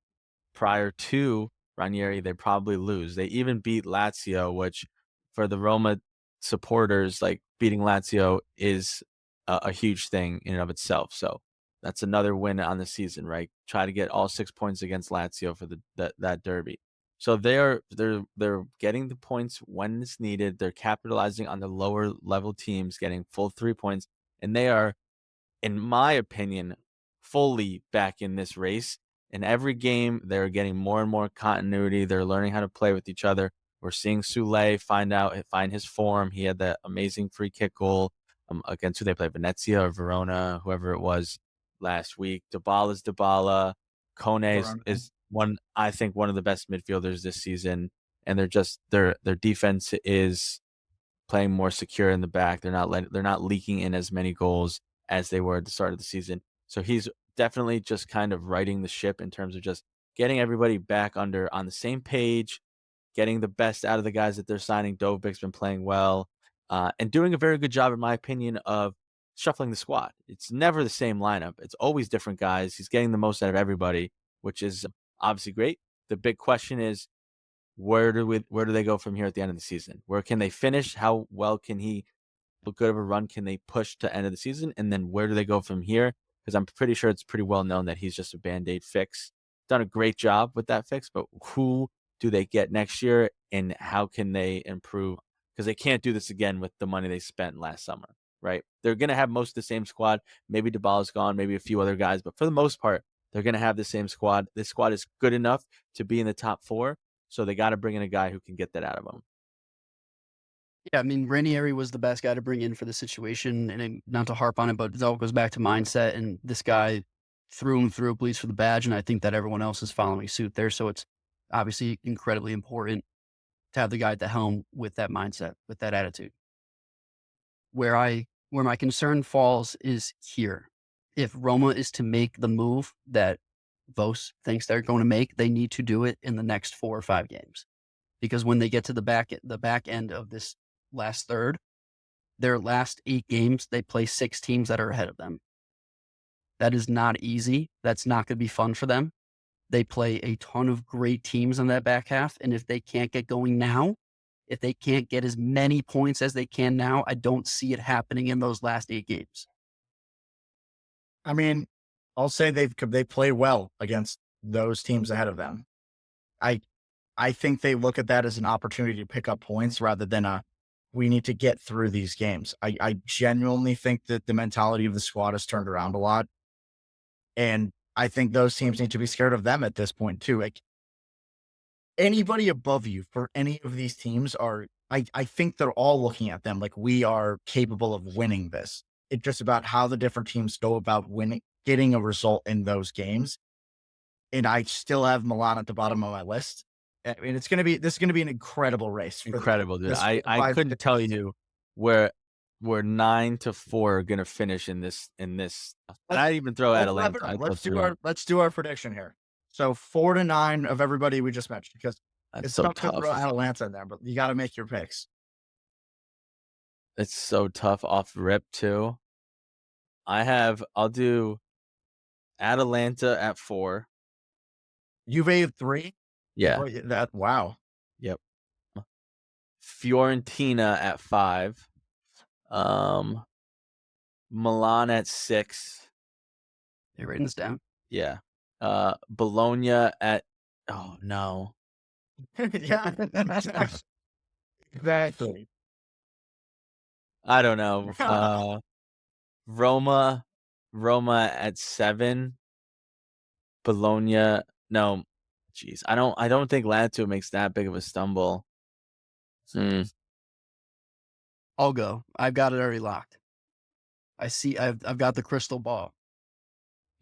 prior to Ranieri they probably lose. They even beat Lazio, which for the Roma supporters, like beating Lazio is a huge thing in and of itself. So that's another win on the season, right? Try to get all 6 points against Lazio for that derby. So they're getting the points when it's needed. They're capitalizing on the lower level teams getting full 3 points, and they are, in my opinion, fully back in this race. In every game, they're getting more and more continuity. They're learning how to play with each other. We're seeing Sule find his form. He had that amazing free kick goal against who they played, Venezia or Verona, whoever it was last week. Dybala's Dybala. Kone Verona. is I think one of the best midfielders this season, and their defense is playing more secure in the back. They're not leaking in as many goals as they were at the start of the season. So he's definitely just kind of righting the ship in terms of just getting everybody back on the same page, getting the best out of the guys that they're signing. Dovbik's been playing well, and doing a very good job, in my opinion, of shuffling the squad. It's never the same lineup. It's always different guys. He's getting the most out of everybody, which is obviously great. The big question is, where do they go from here at the end of the season? Where can they finish? How well can he, how good of a run can they push to end of the season? And then where do they go from here? Because I'm pretty sure it's pretty well known that he's just a Band-Aid fix. Done a great job with that fix, but who do they get next year, and how can they improve? Because they can't do this again with the money they spent last summer, right? They're going to have most of the same squad. Maybe Dybala's gone, maybe a few other guys, but for the most part, they're going to have the same squad. This squad is good enough to be in the top 4, so they got to bring in a guy who can get that out of them. Yeah, I mean, Ranieri was the best guy to bring in for the situation, and not to harp on it, but it all goes back to mindset. And this guy, through and through, bleeds for the badge, and I think that everyone else is following suit there. So it's obviously incredibly important to have the guy at the helm with that mindset, with that attitude. Where my concern falls is here. If Roma is to make the move that Vos thinks they're going to make, they need to do it in the next 4 or 5 games. Because when they get to the back end of this last third, their last 8 games, they play 6 teams that are ahead of them. That is not easy. That's not going to be fun for them. They play a ton of great teams in that back half, and if they can't get going now, if they can't get as many points as they can now, I don't see it happening in those last 8 games. I mean, I'll say they play well against those teams ahead of them. I think they look at that as an opportunity to pick up points rather than we need to get through these games. I genuinely think that the mentality of the squad has turned around a lot. And I think those teams need to be scared of them at this point too. Like, anybody above you for any of these teams I think they're all looking at them like we are capable of winning this. It's just about how the different teams go about getting a result in those games. And I still have Milan at the bottom of my list. I mean, this is gonna be an incredible race. Incredible, dude. I couldn't tell you where 9 to 4 are gonna finish in this. And I'd even throw Atalanta. Let's do our prediction here. So 4 to 9 of everybody we just mentioned, because That's it's so tough to tough. throw Atalanta in there, but you got to make your picks. It's so tough off rip too. I'll do Atalanta at 4. Juve at 3. Yeah. Wow. Yep. Fiorentina at 5. Milan at 6. You're writing this down. Yeah. Bologna at, oh no. Yeah. Exactly. I don't know. Roma at 7. Bologna, no. Jeez, I don't think Lazio makes that big of a stumble. I'll go. I've got it already locked. I've got the crystal ball.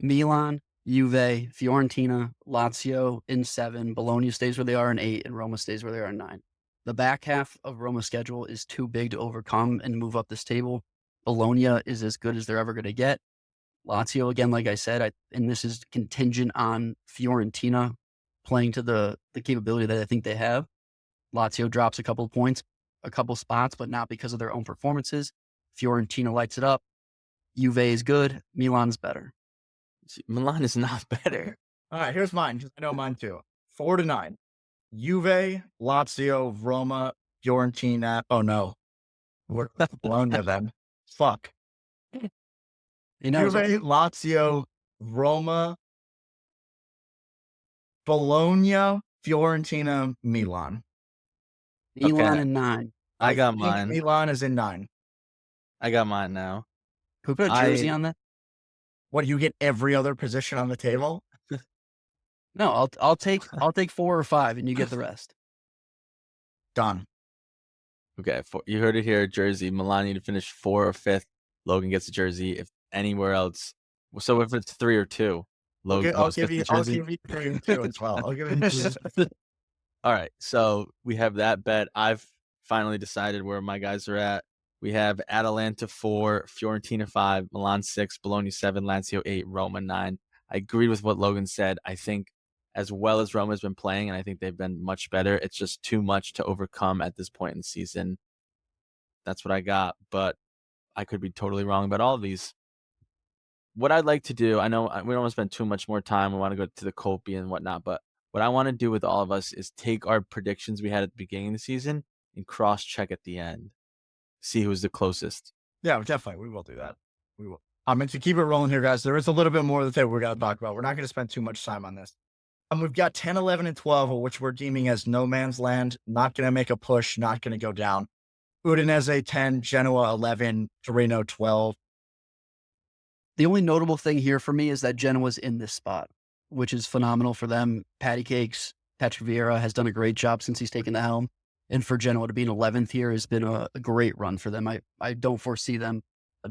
Milan, Juve, Fiorentina, Lazio in 7. Bologna stays where they are in 8, and Roma stays where they are in 9. The back half of Roma's schedule is too big to overcome and move up this table. Bologna is as good as they're ever going to get. Lazio, again, like I said, and this is contingent on Fiorentina playing to the capability that I think they have. Lazio drops a couple of points, a couple spots, but not because of their own performances. Fiorentina lights it up. Juve is good. Milan's better. Milan is not better. All right, here's mine. I know mine too. 4 to 9. Juve, Lazio, Roma, Fiorentina. Oh no, we're Bologna then. Fuck. Juve, Lazio, Roma, Bologna, Fiorentina, Milan. Milan in 9. I got think mine. Milan is in 9. I got mine now. Who put a jersey on that? What, you get every other position on the table? No, I'll take 4 or 5, and you get the rest. Done. Okay, you heard it here. Jersey, Milan need to finish 4th or 5th. Logan gets a jersey. If anywhere else, so if it's 3 or 2, Okay, Logan Motts gets the I'll jersey. give you 3 and 2 as well. I'll give you 2. All right, so we have that bet. I've finally decided where my guys are at. We have Atalanta 4, Fiorentina 5, Milan 6, Bologna 7, Lazio 8, Roma 9. I agreed with what Logan said. I think as well as Roma's been playing, and I think they've been much better, it's just too much to overcome at this point in the season. That's what I got, but I could be totally wrong about all of these. What I'd like to do, I know we don't want to spend too much more time. We want to go to the Colby and whatnot, but what I want to do with all of us is take our predictions we had at the beginning of the season and cross check at the end, see who's the closest. Yeah, definitely. We will do that. We will. I mean, to keep it rolling here, guys, there is a little bit more of the table we got to talk about. We're not going to spend too much time on this. We've got 10, 11, and 12, which we're deeming as no man's land, not going to make a push, not going to go down. Udinese 10, Genoa 11, Torino 12. The only notable thing here for me is that Genoa's in this spot, which is phenomenal for them. Patty Cakes, Patrick Vieira has done a great job since he's taken the helm. And for Genoa to be in 11th here has been a great run for them. I don't foresee them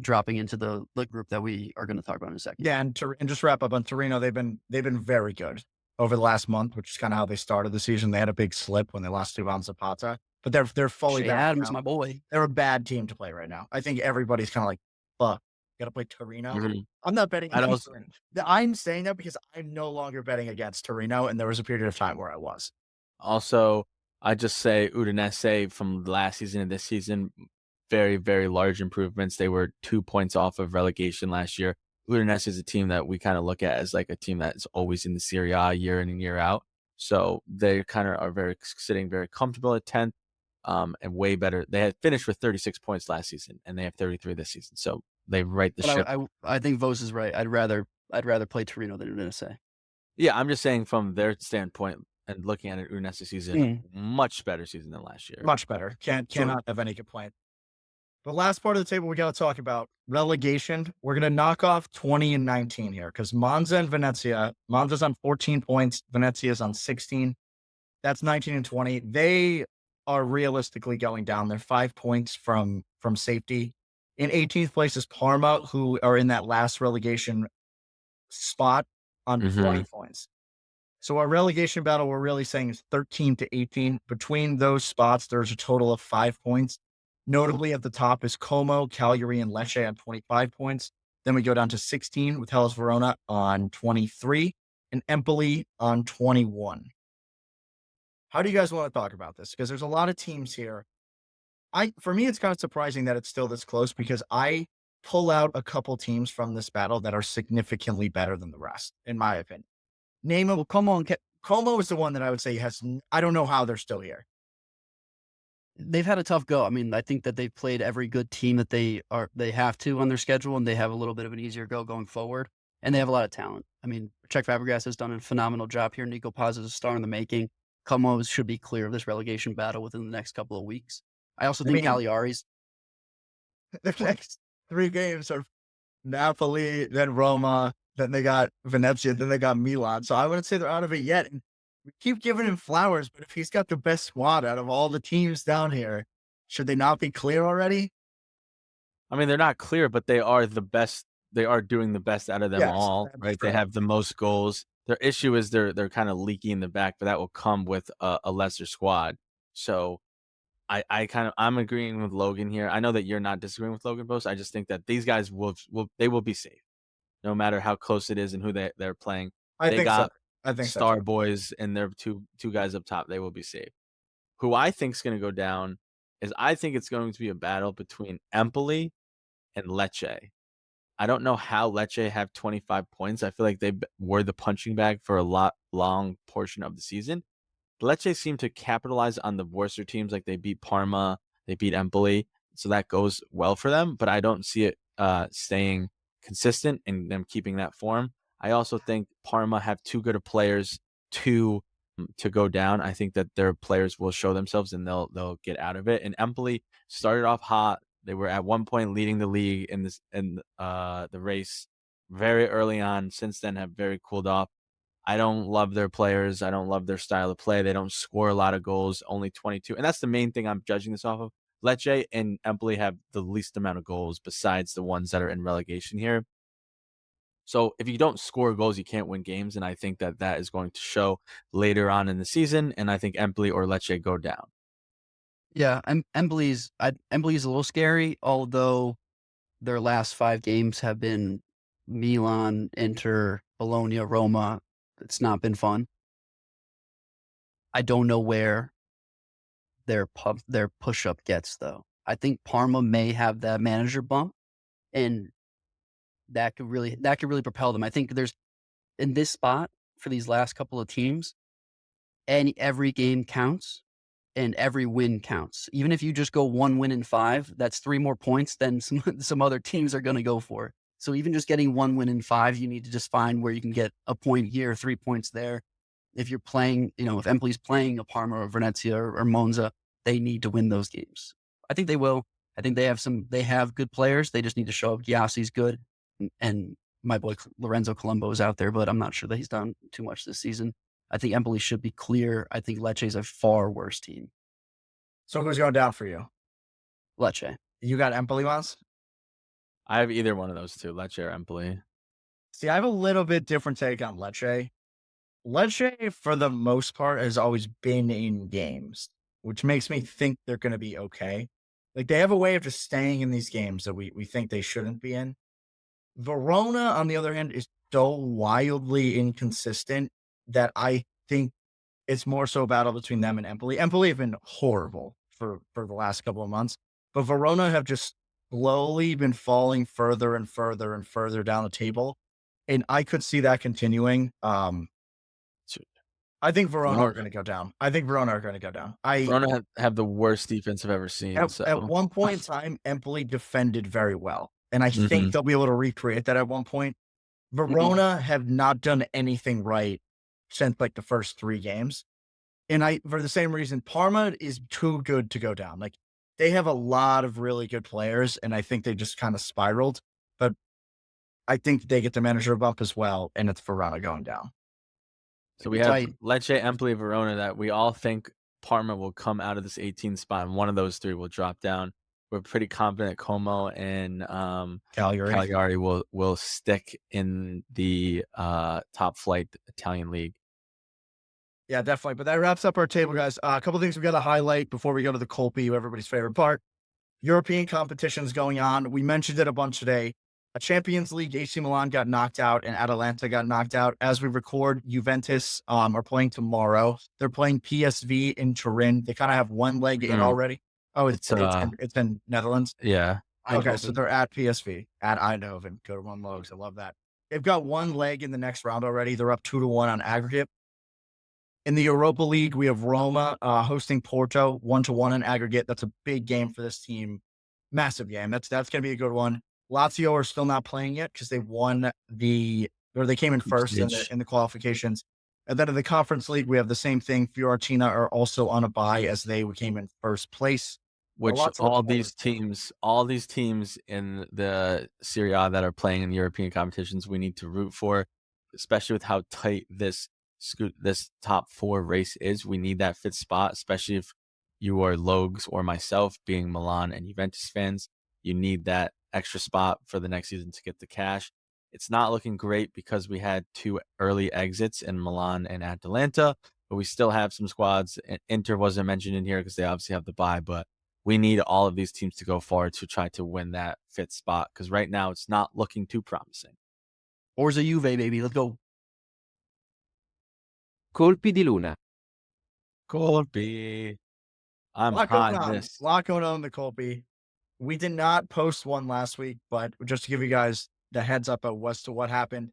dropping into the group that we are going to talk about in a second. Yeah, and just wrap up on Torino, they've been very good over the last month, which is kind of how they started the season. They had a big slip when they lost to Zapata, but they're fully Shea back Adams, now. my boy. They're a bad team to play right now. I think everybody's kind of like, fuck, gotta play Torino. Mhm. I'm not betting I'd against also- Torino. I'm saying that because I'm no longer betting against Torino, and there was a period of time where I was. Also, I just say Udinese from last season and this season, very, very large improvements. They were 2 points off of relegation last year. Udinese is a team that we kind of look at as like a team that is always in the Serie A year in and year out. So they kind of are sitting very comfortable at 10th, and way better. They had finished with 36 points last season, and they have 33 this season. So they right the But ship. I think Vos is right. I'd rather play Torino than Udinese. Yeah, I'm just saying from their standpoint and looking at it, Udinese season, much better season than last year. Much better. Cannot have any complaint. The last part of the table we got to talk about relegation. We're going to knock off 20 and 19 here because Monza and Venezia. Monza's on 14 points. Venezia's on 16. That's 19 and 20. They are realistically going down. They're 5 points from safety. In 18th place is Parma, who are in that last relegation spot on 20 points. So our relegation battle, we're really saying is 13 to 18. Between those spots, there's a total of 5 points. Notably at the top is Como, Cagliari, and Lecce on 25 points. Then we go down to 16 with Hellas Verona on 23 and Empoli on 21. How do you guys want to talk about this? Because there's a lot of teams here. For me, it's kind of surprising that it's still this close because I pull out a couple teams from this battle that are significantly better than the rest, in my opinion. Name of Como is the one that I would say has. I don't know how they're still here. They've had a tough go. I mean, I think that they've played every good team that they have to on their schedule, and they have a little bit of an easier go going forward. And they have a lot of talent. I mean, Czech Fabregas has done a phenomenal job here. Nico Paz is a star in the making. Como should be clear of this relegation battle within the next couple of weeks. I also think Cagliari's. The next 3 games are Napoli, then Roma, then they got Venezia, then they got Milan. So I wouldn't say they're out of it yet. And we keep giving him flowers, but if he's got the best squad out of all the teams down here, should they not be clear already? I mean, they're not clear, but they are the best. They are doing the best out of them all, right? They have the most goals. Their issue is they're kind of leaky in the back, but that will come with a lesser squad. So I'm agreeing with Logan here. I know that you're not disagreeing with Logan, Bose. I just think that these guys will be safe, no matter how close it is and who they're playing. I They think got so. I think so. star boys and their two guys up top. They will be safe. Who I think is going to go down is I think it's going to be a battle between Empoli and Lecce. I don't know how Lecce have 25 points. I feel like they were the punching bag for a long portion of the season. Lecce seem to capitalize on the worser teams, like they beat Parma, they beat Empoli, so that goes well for them. But I don't see it staying consistent and them keeping that form. I also think Parma have too good of players to go down. I think that their players will show themselves and they'll get out of it. And Empoli started off hot. They were at one point leading the league in the race very early on. Since then, have very cooled off. I don't love their players. I don't love their style of play. They don't score a lot of goals, only 22. And that's the main thing I'm judging this off of. Lecce and Empoli have the least amount of goals besides the ones that are in relegation here. So if you don't score goals, you can't win games. And I think that that is going to show later on in the season. And I think Empoli or Lecce go down. Yeah, Empoli's Empoli's a little scary, although their last 5 games have been Milan, Inter, Bologna, Roma. It's not been fun. I don't know where their push-up gets, though. I think Parma may have that manager bump, and that could really propel them. I think there's in this spot for these last couple of teams, every game counts and every win counts. Even if you just go 1 win in 5, that's 3 more points than some other teams are gonna go for. So even just getting 1 win in 5, you need to just find where you can get a point here, 3 points there. If you're playing, if Empoli's playing a Parma or Venezia or Monza, they need to win those games. I think they will. I think they have good players. They just need to show up. Giassi's good, and my boy Lorenzo Colombo is out there, but I'm not sure that he's done too much this season. I think Empoli should be clear. I think Lecce is a far worse team. So who's going down for you? Lecce. You got Empoli ones? I have either one of those two, Lecce or Empoli. See, I have a little bit different take on Lecce. Lecce, for the most part, has always been in games, which makes me think they're going to be okay. Like, they have a way of just staying in these games that we think they shouldn't be in. Verona, on the other hand, is so wildly inconsistent that I think it's more so a battle between them and Empoli. Empoli have been horrible for the last couple of months, but Verona have just slowly been falling further and further and further down the table, and I could see that continuing. So I think Verona are Verona, going to go down. I think Verona are going to go down. I Verona have the worst defense I've ever seen. at So one point in time, Empoli defended very well, and I think Mhm. they'll be able to recreate that at one point. Verona have not done anything right since like the first 3 games. And for the same reason, Parma is too good to go down. Like, they have a lot of really good players, and I think they just kind of spiraled. But I think they get the manager bump as well, and it's Verona going down. So we Be have tight. Lecce, Empoli, Verona that we all think Parma will come out of this 18 spot, and one of those 3 will drop down. We're pretty confident Como and Cagliari. Cagliari will stick in the top flight Italian league. Yeah, definitely. But that wraps up our table, guys. A couple things we got to highlight before we go to the Colby, everybody's favorite part. European competitions going on. We mentioned it a bunch today. A Champions League, AC Milan got knocked out and Atalanta got knocked out. As we record, Juventus are playing tomorrow. They're playing PSV in Turin. They kind of have one leg in Mm. already. Oh, It's it's in Netherlands. yeah. Okay, so Eindhoven. they're at PSV at Eindhoven. Go to one logs. I love that. They've got one leg in the next round already. They're up 2-1 on aggregate. In the Europa League, we have Roma hosting Porto 1-1 in aggregate. That's a big game for this team. Massive game. That's going to be a good one. Lazio are still not playing yet because they they came in first in the qualifications. And then in the Conference League, we have the same thing. Fiorentina are also on a bye as they came in first place. Which Lots to look all forward these teams in the Serie A that are playing in European competitions, we need to root for, especially with how tight this top 4 race is. We need that 5th spot, especially if you are Logs or myself, being Milan and Juventus fans. You need that extra spot for the next season to get the cash. It's not looking great because we had 2 early exits in Milan and Atalanta, but we still have some squads. Inter wasn't mentioned in here because they obviously have the bye, but we need all of these teams to go forward to try to win that 5th spot because right now it's not looking too promising. Forza Juve, baby. Let's go. Colpi di luna. Colby. I'm lot hot going in on. this. Lot going on in the Colby. We did not post one last week, but just to give you guys the heads up as to what happened,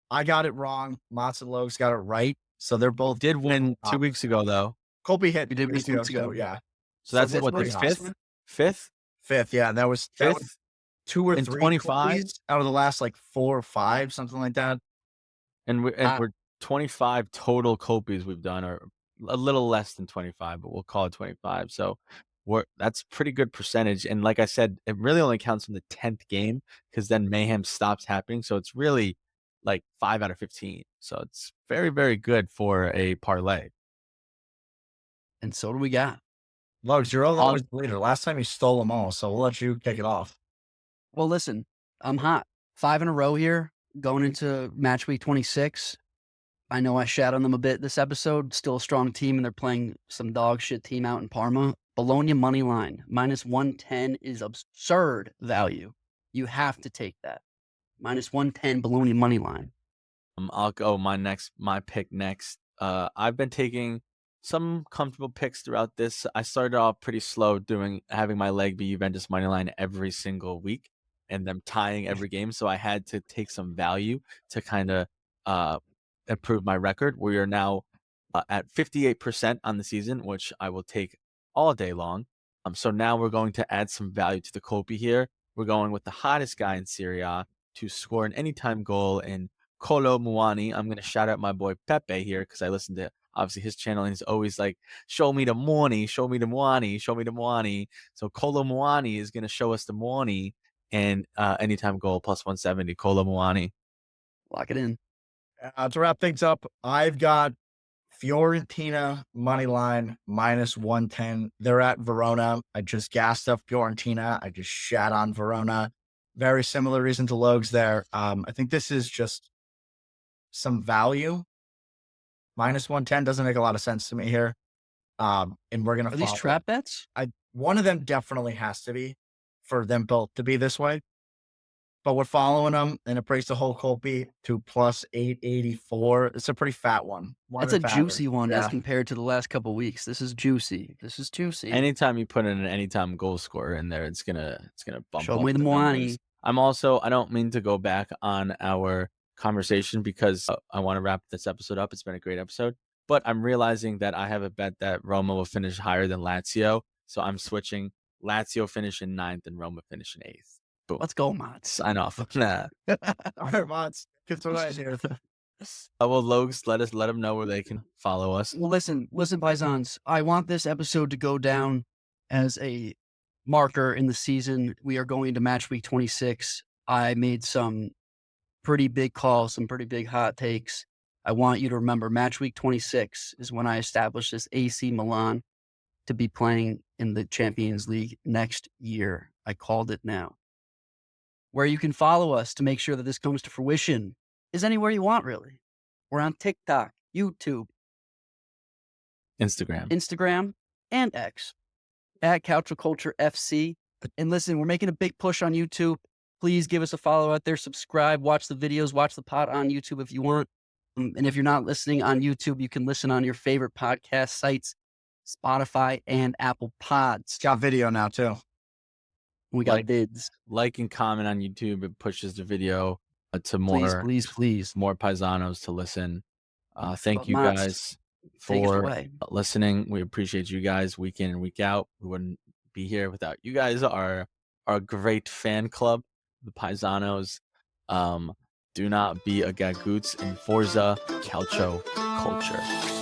I got it wrong. Motts and Logs got it right. So they're both Did win 2 weeks ago though. Colby hit We did 2 win 2 weeks ago. yeah. So that's that's what, the pretty awesome. 5th? 5th, yeah. That was 5th? 2 or In 3 25? Colbys out of the last like 4 or 5, something like that. And we're 25 total Copies we've done, or a little less than 25, but we'll call it 25. So that's pretty good percentage. And like I said, it really only counts in the 10th game because then mayhem stops happening. So it's really like 5 out of 15. So it's very, very good for a parlay. And so do we got. Lugs, you're On always the leader. Last time you stole them all, so we'll let you kick it off. Well, listen, I'm hot. 5 in a row here going into match week 26. I know I shat on them a bit this episode. Still a strong team, and they're playing some dog shit team out in Parma. Bologna money line minus 110 is absurd value. You have to take that. Minus 110 Bologna money line. I'll go my pick next. I've been taking some comfortable picks throughout this. I started off pretty slow having my leg be Juventus money line every single week and them tying every game. So I had to take some value to kind of improve my record. We are now at 58% on the season, which I will take all day long. So now we're going to add some value to the Kopi here. We're going with the hottest guy in Serie A to score an anytime goal in Kolo Muani. I'm going to shout out my boy Pepe here because I listen to obviously his channel and he's always like, show me the Muani, show me the Muani, show me the Muani. So Kolo Muani is going to show us the Muani and anytime goal plus 170, Kolo Muani. Lock it in. To wrap things up, I've got Fiorentina money line minus 110. They're at Verona. I just gassed up Fiorentina. I just shat on Verona. Very similar reason to Logs there. I think this is just some value. Minus 110 doesn't make a lot of sense to me here. And we're going to Are these trap bets? One of them definitely has to be for them both to be this way. But we're following them, and it breaks the whole Colby to plus 884. It's a pretty fat one. That's a juicy one as compared to the last couple weeks. This is juicy. This is juicy. Anytime you put in an anytime goal scorer in there, it's gonna bump. Show me the Moani. I don't mean to go back on our conversation because I want to wrap this episode up. It's been a great episode, but I'm realizing that I have a bet that Roma will finish higher than Lazio, so I'm switching. Lazio finish in 9th and Roma finish in 8th. Boom. Let's go, Motts. Sign off. Nah. All right, Motts. Get some right here. Well, Logs, let them know where they can follow us. Well, listen, Paisans. I want this episode to go down as a marker in the season. We are going to match week 26. I made some pretty big calls, some pretty big hot takes. I want you to remember match week 26 is when I established this AC Milan to be playing in the Champions League next year. I called it now. Where you can follow us to make sure that this comes to fruition is anywhere you want, really. We're on TikTok, YouTube, Instagram, and X at Calcio Culture FC. And listen, we're making a big push on YouTube. Please give us a follow out there, subscribe, watch the videos, watch the pod on YouTube if you want. And if you're not listening on YouTube, you can listen on your favorite podcast sites, Spotify and Apple Pods. Got video now, too. We got bids. Like and comment on YouTube. It pushes the video to more, please, more paisanos to listen. Thank you guys for listening. We appreciate you guys week in and week out. We wouldn't be here without you guys. Our great fan club, the Paisanos. Do not be a gagoots in Forza Calcio Culture.